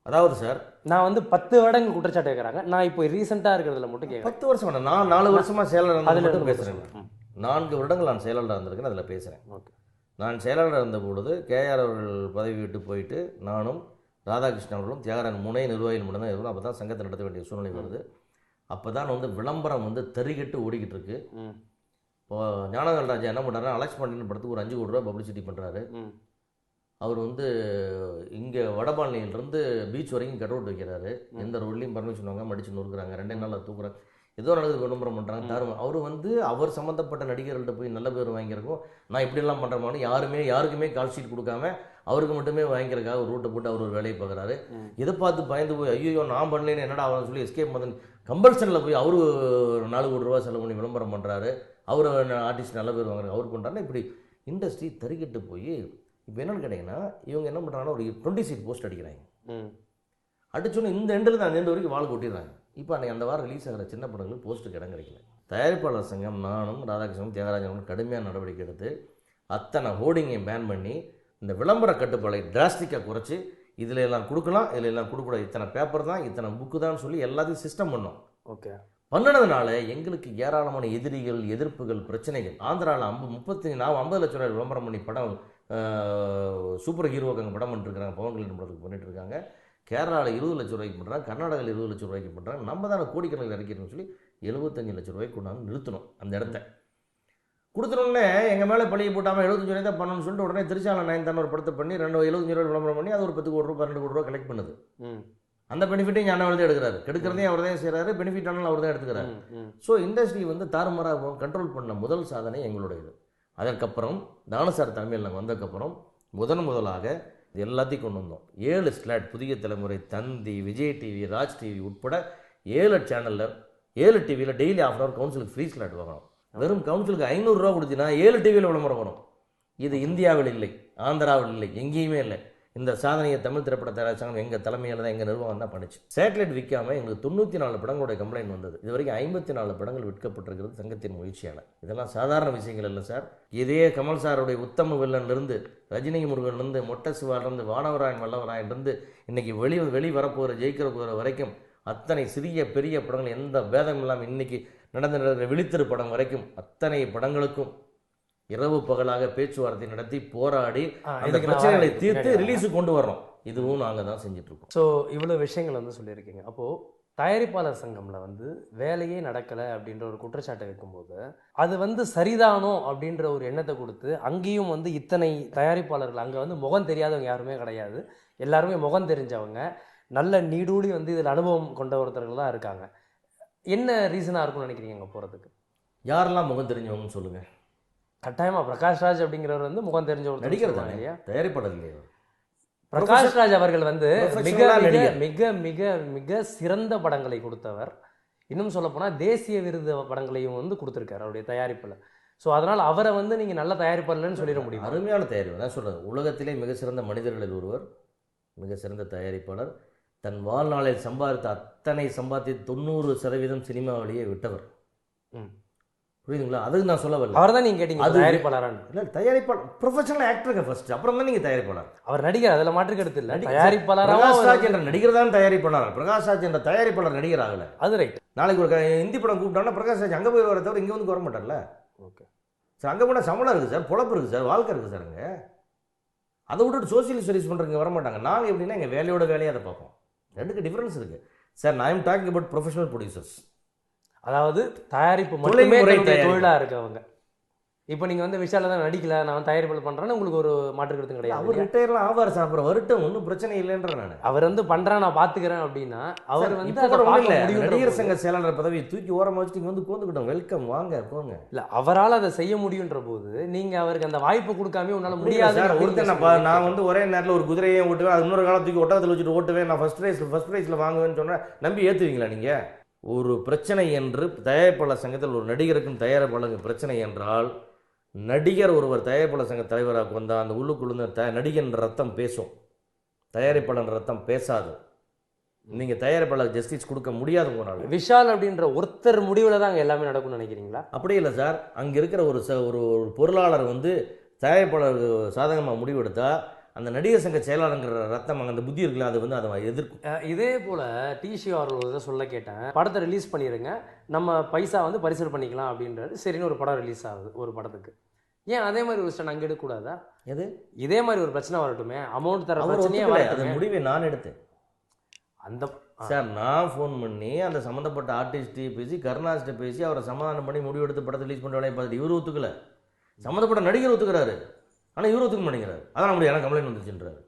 அதாவது சார் நான் வந்து 10 வருடங்கள் குற்றச்சாட்டு கேட்குறாங்க. நான் இப்போ ரீசெண்டாக இருக்கிறதுல மட்டும் கேட்குறேன். 10 வருஷம் வேண்டாம், நான் 4 வருஷமா செயலாளர் அதில் மட்டும் பேசுகிறேன். 4 வருடங்கள் நான் செயலாளராக இருந்திருக்கேன், அதில் பேசுகிறேன். ஓகே. நான் செயலாளராக இருந்த பொழுது கேஆர் அவர்கள் பதவி விட்டு போயிட்டு நானும் ராதாகிருஷ்ணன் அவர்களும் தியாகராஜன் முனை நிர்வாகிகள் மட்டும்தான் இருக்கணும். அப்போ தான் சங்கத்தை நடத்த வேண்டிய சூழ்நிலை வருது. அப்போ தான் வந்து விளம்பரம் வந்து தறிகட்டு ஓடிக்கிட்டு இருக்கு. இப்போ ஞானவேல் ராஜா என்ன பண்ணுறாரு, அலெக்ஸ் பாண்டியன் படத்துக்கு ஒரு 5 கோடி ரூபா பப்ளிசிட்டி பண்ணுறாரு. அவர் வந்து இங்கே வடபாளையிலிருந்து பீச் வரைக்கும் கட் அவுட் வைக்கிறாரு. எந்த ரோட்லையும் பர்மிஷன் வாங்க மடிச்சு நொறுக்குறாங்க, 2 நாளில் தூக்குறாங்க, ஏதோ நடக்குது, விளம்பரம் பண்ணுறாங்க. தாரும் அவர் வந்து அவர் சம்மந்தப்பட்ட நடிகர்கள்ட்ட போய் நல்ல பேர் வாங்கியிருக்கோம். நான் இப்படியெல்லாம் பண்ணுறேன்னு யாருக்குமே கால் ஷீட் கொடுக்காம அவருக்கு மட்டுமே வாங்கிக்கிறக்காக ஒரு ரூட்டை போட்டு அவர் ஒரு வேலையை பார்க்குறாரு. இதை பார்த்து பயந்து போய் ஐயோ நான் பண்ணலேன்னு என்னடா அவன் சொல்லி எஸ்கேப் பண்ணி கம்பல்சனில் போய் அவரு 4 கோடி ரூபா செலவு பண்ணி விளம்பரம் பண்ணுறாரு. அவர் ஆர்டிஸ்ட் நல்ல பேர் வாங்குறாரு, அவர் பண்ணுறாருன்னா இப்படி இண்டஸ்ட்ரி தறிக்கிட்டு போய் இப்போ என்னென்னு கேட்டிங்கன்னா இவங்க என்ன பண்ணுறாங்கன்னா ஒரு 20 சீட் போஸ்ட் அடிக்கிறாங்க. அடிச்சோன்னு இந்த எண்டில் தான் அந்த வரைக்கும் வாள் கொட்டிடுறாங்க. இப்போ அன்றைக்கி அந்த வாரம் ரிலீஸ் ஆகிற சின்ன படங்களுக்கு போஸ்ட்டுக்கு இடம் கிடைக்கல. தயாரிப்பாளர் சங்கம் நானும் ராதாகிருஷ்ணனும் தியாகராஜனும் கடுமையான நடவடிக்கை எடுத்து அத்தனை ஹோர்டிங்கையும் பேன் பண்ணி இந்த விளம்பர கட்டுப்பாடை டிராஸ்டிக்காக குறைச்சி இதில் எல்லாம் கொடுக்கலாம், இதில் எல்லாம் கொடுக்கூடாது, இத்தனை பேப்பர் தான், இத்தனை புக்கு தான் சொல்லி எல்லாத்தையும் சிஸ்டம் பண்ணோம். ஓகே. பண்ணினதுனால எங்களுக்கு ஏராளமான எதிரிகள், எதிர்ப்புகள், பிரச்சனைகள். ஆந்திராவில் 50 லட்சம் ரூபாய் விளம்பரம் பண்ணி படம் சூப்பர் ஹீரோக்கு அங்கே படம் பண்ணிட்டுருக்காங்க, பவன் கல்யாணம் படத்துக்கு பண்ணிட்டு இருக்காங்க. கேரளாவில் 20 லட்சம் ரூபாய்க்கு பண்ணுறாங்க, கர்நாடகாவில் 20 லட்சம் ரூபாய்க்கு பண்ணுறாங்க. நம்ம தானே கோடிக்கணக்கில் இறக்கிட்டோம்னு சொல்லி 75 லட்சம் ரூபாய்க்கு கொண்டாந்து நிறுத்தணும். அந்த இடத்த கொடுத்துட்டோன்னே எங்கள் மேலே பழிய போட்டாமல் 75 ரூபாய் தான் பண்ணணும்னு சொல்லிட்டு உடனே திருச்சாலை 9 ஒரு படத்தை பண்ணி 75 ரூபாய் விளம்பரம் பண்ணி அது ஒரு 10 கோடி ரூபா 12 கோடி ரூபா கலெக்ட் பண்ணுது. அந்த பெனிஃபிட்டையும் ஞானவேல் தான் எடுக்கிறாரு, கெடுக்கிறதையும் அவர் தான் செய்கிறாரு, பெனிஃபிட் ஆனாலும் அவர் தான் எடுத்துக்கிறாரு. ஸோ இண்டஸ்ட்ரி வந்து தாறுமாறாக கண்ட்ரோல் பண்ண முதல் சாதனை எங்களுடையது. அதற்கப்புறம் தானசார் தலைமையில் நாங்கள் வந்ததுக்கப்புறம் முதலாக இது எல்லாத்தையும் கொண்டு வந்தோம். 7 ஸ்லாட் புதிய தலைமுறை, தந்தி, விஜய் டிவி, ராஜ் டிவி உட்பட 7 சேனலில் 7 டிவியில் டெய்லி ½ ஹவர் கவுன்சிலுக்கு ஃப்ரீ ஸ்லாட் வாங்கணும். வெறும் கவுன்சிலுக்கு 500 ரூபா கொடுத்தீங்கன்னா 7 டிவியில் விளம்பரம் வரும். இது இந்தியாவில் இல்லை, ஆந்திராவில் இல்லை, எங்கேயுமே இல்லை. இந்த சாதனையை தமிழ் திரைப்பட தயாரிப்பு சங்கம் எங்கள் தலைமையில் தான், எங்கள் நிர்வாகம் தான் பண்ணிச்சு. சேட்டலைட் விற்காமல் எங்களுக்கு 94 படங்களுடைய கம்ப்ளைண்ட் வந்தது. இது வரைக்கும் 54 படங்கள் விற்கப்பட்டிருக்கிறது சங்கத்தின் முயற்சியால். இதெல்லாம் சாதாரண விஷயங்கள் இல்லை சார். இதே கமல் சாருடைய உத்தம வில்லன்லேருந்து, ரஜினி முருகன்லேருந்து, மொட்டை சிவாலிருந்து, வானவராயன் வல்லவராயன்லேருந்து இன்னைக்கு வெளி வரப்போகிற ஜெயிக்கிற போகிற வரைக்கும் அத்தனை சிறிய பெரிய படங்கள் எந்த பேதம் இல்லாமல் இன்னைக்கு நடந்த விழித்திரு படம் வரைக்கும் அத்தனை படங்களுக்கும் இரவு பகலாக பேச்சுவார்த்தை நடத்தி போராடி அந்த பிரச்சனைகளை தீர்த்து ரிலீஸுக்கு கொண்டு வரோம். இதுவும் நாங்கள் தான் செஞ்சுட்டு இருக்கோம். ஸோ இவ்வளோ விஷயங்கள் வந்து சொல்லியிருக்கீங்க. அப்போது தயாரிப்பாளர் சங்கம்ல வந்து வேலையே நடக்கலை அப்படின்ற ஒரு குற்றச்சாட்டை வைக்கும்போது அது வந்து சரிதானோ அப்படின்ற ஒரு எண்ணத்தை கொடுத்து அங்கேயும் வந்து இத்தனை தயாரிப்பாளர்கள் அங்கே வந்து முகம் தெரியாதவங்க யாருமே கிடையாது, எல்லாருமே முகம் தெரிஞ்சவங்க, நல்ல நீடூழி வந்து இதில் அனுபவம் கொண்ட ஒருத்தர்கள் தான் இருக்காங்க. என்ன ரீசனாக இருக்கும்னு நினைக்கிறீங்க அங்கே போகிறதுக்கு? யாரெல்லாம் முகம் தெரிஞ்சவங்கன்னு சொல்லுங்கள். கட்டாயமாக பிரகாஷ்ராஜ் அப்படிங்கிறவர் வந்து முகம் தெரிஞ்ச ஒரு நடிகர் தான் இல்லையா, தயாரிப்பாளர் இல்லையா? பிரகாஷ்ராஜ் அவர்கள் வந்து மிக மிக மிக மிக சிறந்த படங்களை கொடுத்தவர். இன்னும் சொல்ல போனால் தேசிய விருது படங்களையும் வந்து கொடுத்துருக்காரு அவருடைய தயாரிப்பில். ஸோ அதனால் அவரை வந்து நீங்கள் நல்ல தயாரிப்பாளர்னு சொல்லிட முடியும். அருமையான தயாரிப்பு தான் சொல்கிறேன். உலகத்திலே மிக சிறந்த மனிதர்களில் ஒருவர், மிக சிறந்த தயாரிப்பாளர். தன் வாழ்நாளில் சம்பாதித்த அத்தனை சம்பாத்தி 90% சினிமாவிலேயே விட்டவர். புரியுதுங்களா? அதுக்கு நான் சொல்ல வரல. அவர் தான் நீங்கள் கேட்டீங்க தயாரிப்பாளரான. இல்லை, தயாரிப்பாளர் ப்ரொஃபஷனல் ஆக்டருங்க ஃபர்ஸ்ட், அப்புறம் தான் நீங்கள் தயாரிப்பாளர். அவர் நடிகர், அதில் மாற்று கருத்து இல்லை. தயாரிப்பாளராக பிரகாஷ்ராஜ் என்ற நடிகர் தான் தயாரிப்பாளர். பிரகாஷ்ராஜ் என்ற தயாரிப்பாளர் நடிகர் ஆகலை. அது ரைட். நாளைக்கு ஒரு ஹிந்தி படம் கூப்பிட்டாங்கன்னா பிரகாஷ்ராஜ் அங்கே போய் வர தவிர இங்கே வந்து வர மாட்டார்ல. ஓகே சார், அங்கே போனால் சம்பளம் இருக்குது சார், பொழப்பு இருக்குது சார், வாழ்க்கை இருக்குது சார். அங்கே அதை விட்டுட்டு சோசியல் சர்வீஸ் பண்ணுறவங்க வர மாட்டாங்க. நாங்கள் எப்படின்னா எங்கள் வேலையோட வேலையை அதை பார்ப்போம். ரெண்டுக்கு டிஃப்ரென்ஸ் இருக்குது சார். நான் I'm talking about professional producers. அதாவது தயாரிப்பு மட்டுமே தொழிலாக இருக்கவங்க. இப்போ நீங்கள் வந்து விஷால தான் நடிக்கல, நான் தயாரிப்பு பண்ணுறேன்னு உங்களுக்கு ஒரு மாற்று கருத்து கிடையாது. அவர் ரிட்டையர்லாம் ஆவார் சார், அப்புறம் வரட்டும், ஒன்றும் பிரச்சனை இல்லைன்ற. நான் அவர் வந்து பண்ணுறேன், நான் பார்த்துக்கிறேன் அப்படின்னா அவர் வந்து நடிகர் சங்க செயலாளர் பதவியை தூக்கி ஓரமாக வச்சுட்டு இங்கே வந்து கோந்துக்கிட்டோம், வெல்கம் வாங்க போங்க. இல்லை, அவரால் அதை செய்ய முடியுன்ற போது நீங்கள் அவருக்கு அந்த வாய்ப்பு கொடுக்காம உன்னால் முடியாது. ஒருத்தர் நான் வந்து ஒரே நேரத்தில் ஒரு குதிரையை ஓட்டுவேன், அது இன்னொரு காலத்துக்கு ஒட்டகத்தில் வச்சுட்டு ஓட்டுவேன், நான் ஃபர்ஸ்ட் ப்ரைஸில் வாங்குவேன்னு சொன்னால் நம்பி ஏற்றுவீங்களா நீங்கள்? ஒரு பிரச்சனை என்று தயாரிப்பாளர் சங்கத்தில் ஒரு நடிகருக்கும் தயாரிப்பாளருக்கு பிரச்சனை என்றால் நடிகர் ஒருவர் தயாரிப்பாளர் சங்க தலைவராக வந்தால் அந்த உள்ளுக்குள்ள நடிகர் ரத்தம் பேசும், தயாரிப்பாளர் ரத்தம் பேசாது. நீங்கள் தயாரிப்பாளர் ஜஸ்டிஸ் கொடுக்க முடியாது உங்களால். விஷால் அப்படின்ற ஒருத்தர் முடிவில் தான் அங்கே எல்லாமே நடக்கும்னு நினைக்கிறீங்களா? அப்படி இல்லை சார். அங்கே இருக்கிற ஒரு பொருளாளர் வந்து தயாரிப்பாளர் சாதகமாக முடிவெடுத்தா அந்த நடிகர் சங்க செயலாளருங்கிற ரத்தம் அங்கே அந்த புத்தி இருக்குல்ல, அது வந்து அதை எதிர்க்கும். இதே போல் டிசி அவர்கள் சொல்ல கேட்டேன், படத்தை ரிலீஸ் பண்ணிடுங்க, நம்ம பைசா வந்து பரிசல் பண்ணிக்கலாம் அப்படின்றது. சரின்னு ஒரு படம் ரிலீஸ் ஆகுது ஒரு படத்துக்கு, ஏன் அதே மாதிரி ஒரு ஸ்டாண்ட் அங்கே எடுக்கக்கூடாதா? எது இதே மாதிரி ஒரு பிரச்சனை வரட்டுமே, அமௌண்ட் தர அவர் பிரச்சனையே அந்த வரட்டுமே. முடிவை நான் எடுத்தேன் அந்த சார். நான் ஃபோன் பண்ணி அந்த சம்மந்தப்பட்ட ஆர்டிஸ்ட்டு பேசி கருணாஸ்ட்டை பேசி அவரை சமாதானம் பண்ணி முடிவெடுத்து படத்தை ரிலீஸ் பண்ண வேலையை பார்த்துட்டு இவர் ஒத்துக்கல. சம்மந்தப்பட்ட நடிகர் ஒத்துக்கிறாரு, ஆனால் இவர் ஒத்துக்க மாட்டேங்கிறாரு. அதான் நம்மளுடைய எனக்கு கம்ப்ளைண்ட் வந்துச்சுன்றாரு.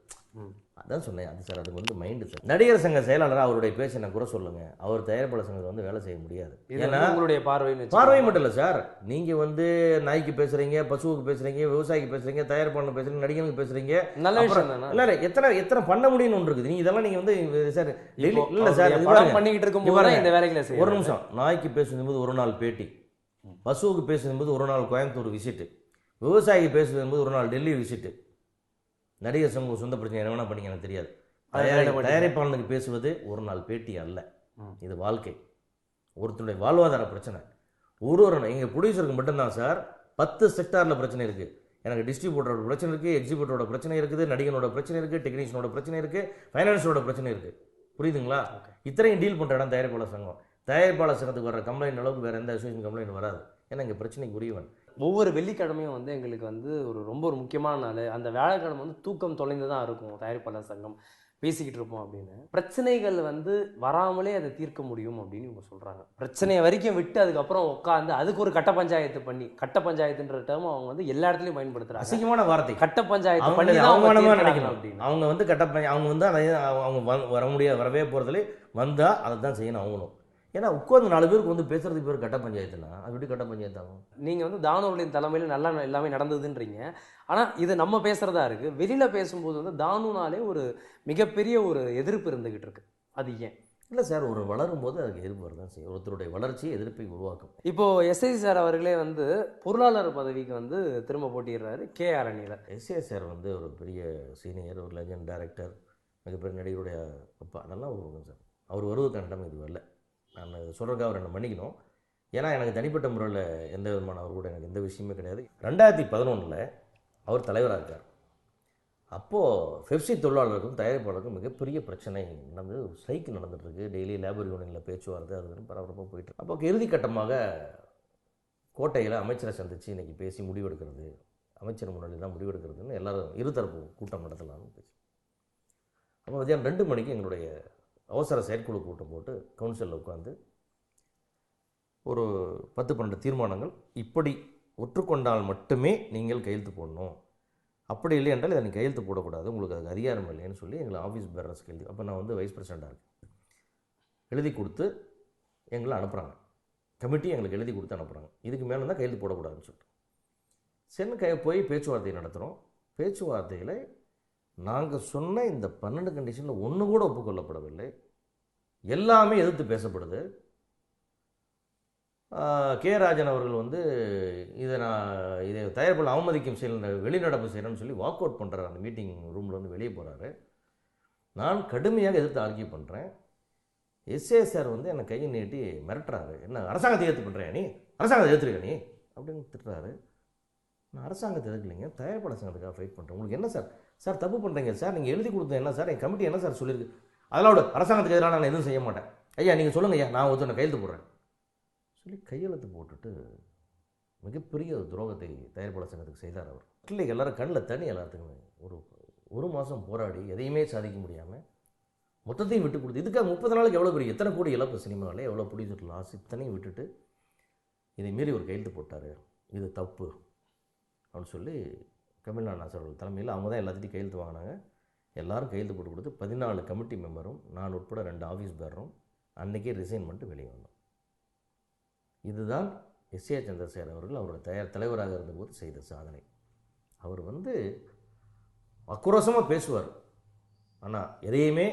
அதான் சொன்னேன். அது சார் அதுக்கு வந்து மைண்டு சார். நடிகர் சங்க செயலாளர் அவருடைய பேச்சை நான் கூட சொல்லுங்க, அவர் தயாரிப்பாளர் சங்கத்தில் வந்து வேலை செய்ய முடியாது. ஏன்னா உங்களுடைய பார்வை மட்டும் இல்லை சார். நீங்கள் வந்து நாய்க்கு பேசுகிறீங்க, பசுவுக்கு பேசுகிறீங்க, விவசாயிக்கு பேசுகிறீங்க, தயாரிப்பாளர் பேசுகிறீங்க, நடிகனுக்கு பேசுகிறீங்க. நல்ல விஷயம் தானே. இல்லை எத்தனை பண்ண முடியும்னு ஒன்று இருக்குது. நீங்கள் இதெல்லாம் நீங்கள் வந்து சார் இல்லை சார் படம் பண்ணிக்கிட்டு இருக்கும் இந்த வேலைகளை செய்ய. ஒரு நிமிஷம். நாய்க்கு பேசும்போது ஒரு நாள் பேட்டி, பசுவுக்கு பேசும்போது ஒரு நாள் கோயம்புத்தூர் விசிட்டு, விவசாயிக்கு பேசும்போது ஒரு நாள் டெல்லி விசிட்டு. நடிகர் சமூக சொந்த பிரச்சனை என்ன வேணா பண்ணிக்க எனக்கு தெரியாது. தயாரிப்பாளனுக்கு பேசுவது ஒரு நாள் பேட்டி அல்ல, இது வாழ்க்கை, ஒருத்தருடைய வாழ்வாதார பிரச்சனை. ஒரு எங்கள் ப்ரொடியூசருக்கு மட்டும்தான் சார் 10 செக்டாரில் பிரச்சனை இருக்குது. எனக்கு டிஸ்ட்ரிபியூட்டரோட பிரச்சனை இருக்குது, எக்ஸிபியூட்டரோட பிரச்சனை இருக்குது, நடிகனோட பிரச்சனை இருக்குது, டெக்னீஷியனோட பிரச்சனை இருக்குது, ஃபைனான்ஸோட பிரச்சனை இருக்குது. புரியுதுங்களா? இத்தனையும் டீல் பண்ணுற இடம் தயாரிப்பாளர் சங்கம். தயாரிப்பாளர் சங்கத்துக்கு வர கம்ப்ளைண்ட் அளவுக்கு வேறு எந்த அசோசியேஷன் கம்ப்ளைண்ட் வராது. ஏன்னா இங்கே பிரச்சனைக்கு உரியவன். ஒவ்வொரு வெள்ளிக்கிழமையும் வந்து எங்களுக்கு வந்து ஒரு முக்கியமான நாள். அந்த வியாழக்கிழமை வந்து தூக்கம் தொலைந்து தான் இருக்கும். தயாரிப்பாளர் சங்கம் பேசிக்கிட்டு இருப்போம் அப்படின்னு. பிரச்சனைகள் வந்து வராமலே அதை தீர்க்க முடியும் அப்படின்னு இவங்க சொல்கிறாங்க. பிரச்சனையை வரைக்கும் விட்டு அதுக்கப்புறம் உட்காந்து அதுக்கு ஒரு கட்ட பஞ்சாயத்து பண்ணி, கட்ட பஞ்சாயத்துன்ற டேர்ம் அவங்க வந்து எல்லா இடத்துலையும் பயன்படுத்துகிறாங்க. அசிங்கமான வார்த்தை கட்ட பஞ்சாயத்து பண்ணி அவமானமாக நினைக்கணும் அப்படின்னு. அவங்க வந்து அவங்க வந்து அதை அவங்க வர முடியாது, வரவே போகிறதுல வந்தால் அதை தான் செய்யணும் அவங்களும். ஏன்னா உட்காந்து 4 பேருக்கு வந்து பேசுறதுக்கு பேர் கட்ட பஞ்சாயத்துனா அது எப்படி கட்ட பஞ்சாயத்து ஆகும்? நீங்கள் வந்து தானுவர்களின் தலைமையில் நல்லா எல்லாமே நடந்ததுன்றீங்க. ஆனால் இது நம்ம பேசுகிறதா இருக்குது. வெளியில் பேசும்போது வந்து தானுனாலே ஒரு மிகப்பெரிய ஒரு எதிர்ப்பு இருந்துக்கிட்டு இருக்கு. அது ஏன்? இல்லை சார், ஒரு வளரும் போது அதுக்கு எதிர்ப்பு வரதான் செய்யும். ஒருத்தருடைய வளர்ச்சி எதிர்ப்பை உருவாக்கும். இப்போது எஸ்ஐசி சார் அவர்களே வந்து பொருளாளர் பதவிக்கு வந்து திரும்ப போட்டிடுறாரு KR அணியில். எஸ்ஐ சார் வந்து ஒரு பெரிய சீனியர், ஒரு லெஜண்ட் டைரக்டர், மிகப்பெரிய நடிகருடைய அப்பா, அதெல்லாம் ஒரு சார். அவர் வருவதுக்கான இடம் இது வரல. நான் சொல்கிறதுக்காக அவர் என்னை மன்னிக்கணும். ஏன்னா எனக்கு தனிப்பட்ட முறையில் எந்த விதமான அவர் கூட எனக்கு எந்த விஷயமே கிடையாது. 2011 அவர் தலைவராக இருக்கார். அப்போது பெப்சி தொழிலாளர்களுக்கும் தயாரிப்பாளருக்கும் மிகப்பெரிய பிரச்சனை நடந்து, ஸ்ட்ரைக் நடந்துகிட்ருக்கு. டெய்லி லேபர் யூனியனில் பேச்சுவார்த்தை அது பரபரப்பாக போயிட்டு. அப்போ இறுதி கட்டமாக கோட்டையில் அமைச்சரை சந்தித்து இன்றைக்கி பேசி முடிவெடுக்கிறது, அமைச்சர் முன்னாடி தான் முடிவெடுக்கிறதுன்னு எல்லோரும் இருதரப்பு கூட்டம் நடத்தலாம்னு பேசி. அப்போ மதியானம் 2 மணிக்கு எங்களுடைய அவசர செயற்குழு கூட்டம் போட்டு கவுன்சிலில் உட்காந்து ஒரு 10-12 தீர்மானங்கள், இப்படி ஒற்றுக்கொண்டால் மட்டுமே நீங்கள் கையெழுத்து போடணும், அப்படி இல்லை என்றால் இதை நீங்கள் கையெழுத்து போடக்கூடாது, உங்களுக்கு அதுக்கு அதிகாரம் இல்லைன்னு சொல்லி எங்களை ஆஃபீஸ் பேரர்ஸ் எழுதி, அப்போ நான் வந்து வைஸ் பிரசிடெண்ட்டாக இருக்கேன், எழுதி கொடுத்து எங்களை அனுப்புகிறாங்க. கமிட்டி எங்களுக்கு எழுதி கொடுத்து அனுப்புகிறாங்க. இதுக்கு மேலே தான் கையெழுத்து போடக்கூடாதுன்னு சொல்லிட்டு சரி போய் பேச்சுவார்த்தை நடத்துகிறோம். பேச்சுவார்த்தையில் நாங்கள் சொன்ன இந்த 12 கண்டிஷனில் ஒன்று கூட ஒப்புக்கொள்ளப்படவில்லை. எல்லாமே எதிர்த்து பேசப்படுது. ராஜன் அவர்கள் வந்து இதை தயாரிப்பாளர் அவமதிக்கும் செயல் வெளிநடப்பு செய்கிறேன்னு சொல்லி வாக் அவுட் பண்ணுறாரு. அந்த மீட்டிங் ரூமில் வந்து வெளியே போகிறாரு. நான் கடுமையாக எதிர்த்து ஆர்கியூ பண்ணுறேன். சார் வந்து என்னை கையை நீட்டி மிரட்டுறாரு. என்ன அரசாங்கத்தை எதிர்த்து பண்ணுறேன் நீ, அரசாங்கத்தை எதிர்த்துருக்க நீ அப்படின்னு திட்டுறாரு. நான் அரசாங்கத்தை எதிர்க்கலைங்க, தயாரிப்பாளர் சங்கத்துக்காக ஃபைட் பண்ணுறேன். உங்களுக்கு என்ன சார் தப்பு பண்ணுறீங்க சார், நீங்கள் எழுதி கொடுத்த என்ன சார், என் கமிட்டி என்ன சார் சொல்லியிருக்கு, அதோட அரசாங்கத்துக்கு எதிராக நான் எதுவும் செய்ய மாட்டேன், ஐயா நீங்கள் சொல்லுங்கள் ஐயா, நான் ஒருத்தனை கையெழுத்து போடுறேன் சொல்லி கையெழுத்து போட்டுட்டு மிகப்பெரிய ஒரு துரோகத்தை தயாரிப்பாளர் சங்கத்துக்கு செய்தார் அவர். இல்லை எல்லாரும் கண்ணில் தண்ணி எல்லாத்துக்குமே. ஒரு மாதம் போராடி எதையுமே சாதிக்க முடியாமல் மொத்தத்தையும் விட்டு கொடுத்து, இதுக்காக 30 நாளுக்கு எவ்வளோ பெரிய எத்தனை கோடி இழப்பு சினிமாவில், எவ்வளோ ப்ரொடியூசர் லாஸ், இத்தனையும் விட்டுட்டு இதை மீறி ஒரு கையெழுத்து போட்டார், இது தப்பு அப்படின்னு சொல்லி கமில்நாத் நாசர் அவர்கள் தலைமையில் அவங்க தான் எல்லாத்தையும் கையெழுத்து வாங்கினாங்க. எல்லோரும் கையெழுத்து போட்டு கொடுத்து 14 கமிட்டி மெம்பரும் நான் உட்பட 2 ஆஃபீஸ் பேரும் அன்றைக்கே ரிசைன் பண்ணிட்டு வெளியே வந்தோம். இதுதான் எஸ்ஏ சந்திரசேகர் அவர்கள் அவரோட தலைவராக இருந்தபோது செய்த சாதனை. அவர் வந்து ஆக்ரோஷமாக பேசுவார், ஆனால் எதையுமே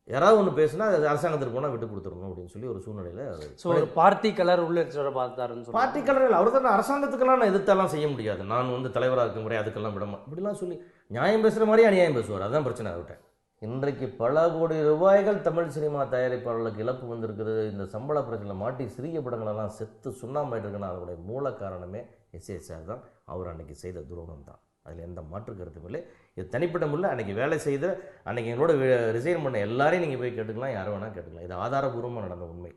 யாராவது ஒன்று பேசுனா அது அரசாங்கத்துக்கு போனால் விட்டு கொடுத்துடணும் அப்படின்னு சொல்லி ஒரு சூழ்நிலையில். ஸோ ஒரு பார்ட்டி கலர் உள்ள பார்த்தாருன்னு. பார்ட்டி கலர் இல்லை, அவர் தான் அரசாங்கத்துக்கெல்லாம் நான் எதிர்த்தெல்லாம் செய்ய முடியாது, நான் வந்து தலைவராக இருக்க முறை அதுக்கெல்லாம் விடமா இப்படிலாம் சொல்லி நியாயம் பேசுகிற மாதிரி அநியாயம் பேசுவார். அதுதான் பிரச்சனை அவர்கிட்ட. இன்றைக்கு பல கோடி ரூபாய்கள் தமிழ் சினிமா தயாரிப்பாளர்களுக்கு இழப்பு வந்திருக்குது. இந்த சம்பள பிரச்சனையில் மாட்டி சிறிய படங்களெல்லாம் செத்து சுண்ணாம்பாயிட்டு இருக்குன்னா அதனுடைய மூல காரணமே எஸ்ஏஎஸ்ஆர் தான். அவர் அன்னைக்கு செய்த துரோகம் தான். அதில் எந்த மாற்று கருத்தும் இல்லை. இது தனிப்பட்ட முறையில் அன்றைக்கி வேலை செய்த அன்றைக்கி எங்களோட ரிசைன் பண்ண எல்லாரையும் நீங்கள் போய் கேட்டுக்கலாம், யாரை வேணால் கேட்டுக்கலாம். இது ஆதாரபூர்வமாக நடந்த உண்மை,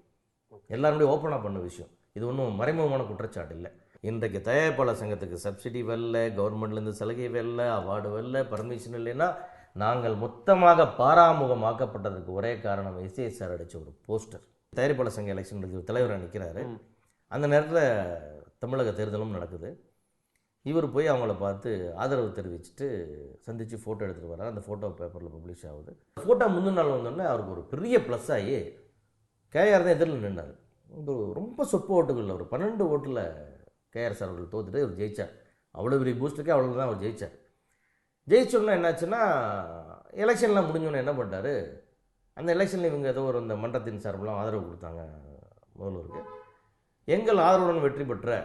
எல்லாருடைய ஓப்பனாக பண்ண விஷயம். இது ஒன்றும் மறைமுகமான குற்றச்சாட்டு இல்லை. இன்றைக்கு தயாரிப்பாளர் சங்கத்துக்கு சப்சிடி வரல, கவர்மெண்ட்லேருந்து சலுகை வரல, அவார்டு வரல, பர்மிஷன் இல்லைன்னா நாங்கள் மொத்தமாக பாராமுகமாக்கப்பட்டதுக்கு ஒரே காரணம் எஸ்ஏஎஸ்ஆர் அடித்த ஒரு போஸ்டர். தயாரிப்பாளர் சங்க எலெக்ஷன் தலைவராக நிற்கிறாரு. அந்த நேரத்தில் தமிழக தேர்தலும் நடக்குது. இவர் போய் அவங்கள பார்த்து ஆதரவு தெரிவிச்சுட்டு சந்தித்து ஃபோட்டோ எடுத்துகிட்டு வர்றார். அந்த ஃபோட்டோ பேப்பரில் பப்ளிஷ் ஆகுது. ஃபோட்டோ முந்தின நாள் வந்தோடனே அவருக்கு ஒரு பெரிய ப்ளஸ் ஆகி கேஆர் தான் எதிரில் நின்றார். ரொம்ப சொற்ப ஓட்டுகளில் ஒரு 12 ஓட்டில் கேஆர் சார் அவர்கள் தோத்துட்டு அவர் ஜெயித்தார். அவ்வளோ பெரிய பூஸ்டருக்கே அவ்வளோ தான் அவர் ஜெயித்தார். ஜெயிச்சோன்னா என்னாச்சுன்னா எலெக்ஷன்லாம் முடிஞ்சோன்னே என்ன பண்ணிட்டார், அந்த எலெக்ஷனில் இவங்க ஏதோ ஒரு இந்த மன்றத்தின் சார்பெலாம் ஆதரவு கொடுத்தாங்க முதல்வருக்கு. எங்கள் ஆதரவுடன் வெற்றி பெற்ற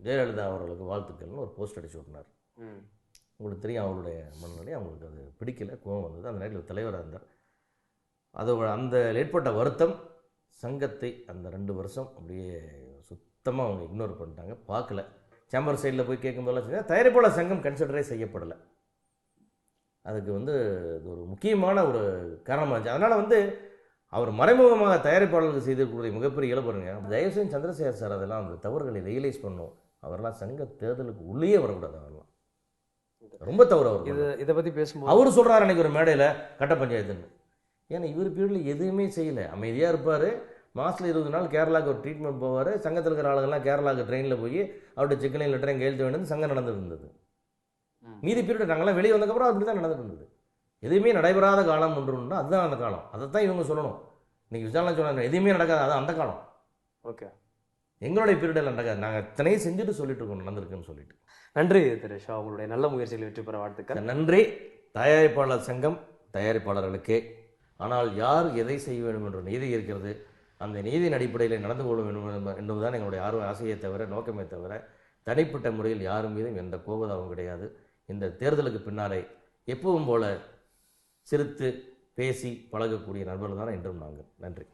ஜெயலலிதா அவர்களுக்கு வாழ்த்துக்கள்னு ஒரு போஸ்ட் அடிச்சு விட்டினார். உங்களுக்கு தெரியும் அவருடைய மனநிலை, அவங்களுக்கு அது பிடிக்கல, கோவம் வந்தது. அந்த நேரத்தில் தலைவராக இருந்தார். அதோட அந்த ஏற்பட்ட வருத்தம் சங்கத்தை அந்த 2 வருஷம் அப்படியே சுத்தமாக அவங்க இக்னோர் பண்ணிட்டாங்க, பார்க்கல. சேம்பர் சைடில் போய் கேட்கும்போதெல்லாம் தயாரிப்பாளர் சங்கம் கன்சிடரே செய்யப்படலை. அதுக்கு இது ஒரு முக்கியமான ஒரு காரணமாக இருந்துச்சு. அதனால் அவர் மறைமுகமாக தயாரிப்பாளர்களுக்கு செய்திருக்கக்கூடிய மிகப்பெரிய இழப்புங்க. தயவுசெய்து சந்திரசேகர் சார் அதெல்லாம் அந்த தவறுகளை ரியலைஸ் பண்ணும். அவரெல்லாம் சங்க தேர்தலுக்கு உள்ளே வரக்கூடாது. அவரெல்லாம் ரொம்ப தவறு. அவர் இதை பற்றி பேசும்போது அவர் சொல்கிறார் அன்றைக்கி ஒரு மேடையில் கட்ட பஞ்சாயத்துன்னு. ஏன்னா இவர் பீரியடில் எதுவுமே செய்யலை, அமைதியாக இருப்பார். மாதத்தில் 20 நாள் கேரளாவுக்கு ஒரு ட்ரீட்மெண்ட் போவார். சங்கத்தில் இருக்கிற ஆளுங்கள்லாம் கேரளாவுக்கு ட்ரெயினில் போய் அவருடைய செக்கிலையும் லெட்டரையும் கையெழுத்து வேண்டியது சங்கம் நடந்துட்டு இருந்தது. மீதி பீரியட் நாங்கள்லாம் வெளியே வந்ததுக்கப்புறம் அப்படி தான் நடந்துட்டு இருந்தது. எதுவுமே நடைபெறாத காலம் ஒன்றுன்னா அதுதான் அந்த காலம். அதை தான் இவங்க சொல்லணும். இன்றைக்கி விசாரணை சொன்னாங்க எதுவுமே நடக்காது, அது அந்த காலம். ஓகே, எங்களுடைய பீரியடில் நடக்காது, நாங்கள் எத்தனையும் செஞ்சுட்டு சொல்லிட்டு இருக்கோம் நடந்திருக்குன்னு சொல்லிட்டு. நன்றி திரு ஷா, உங்களுடைய நல்ல முயற்சியில் வெற்றி பெற வாழ்த்துக்கள். நன்றி. தயாரிப்பாளர் சங்கம் தயாரிப்பாளர்களுக்கே. ஆனால் யார் எதை செய்ய வேண்டும் என்ற நீதி இருக்கிறது. அந்த நீதியின் அடிப்படையில் நடந்து கொள்ள வேண்டும் என்பதுதான் எங்களுடைய ஆசையை தவிர, நோக்கமே தவிர, தனிப்பட்ட முறையில் யாரும் மீதும் எந்த கோபதாவும் கிடையாது. இந்த தேர்தலுக்கு பின்னாலே எப்பவும் போல சிரித்து பேசி பழகக்கூடிய நண்பர்கள் தான் இன்றும் நாங்கள். நன்றி.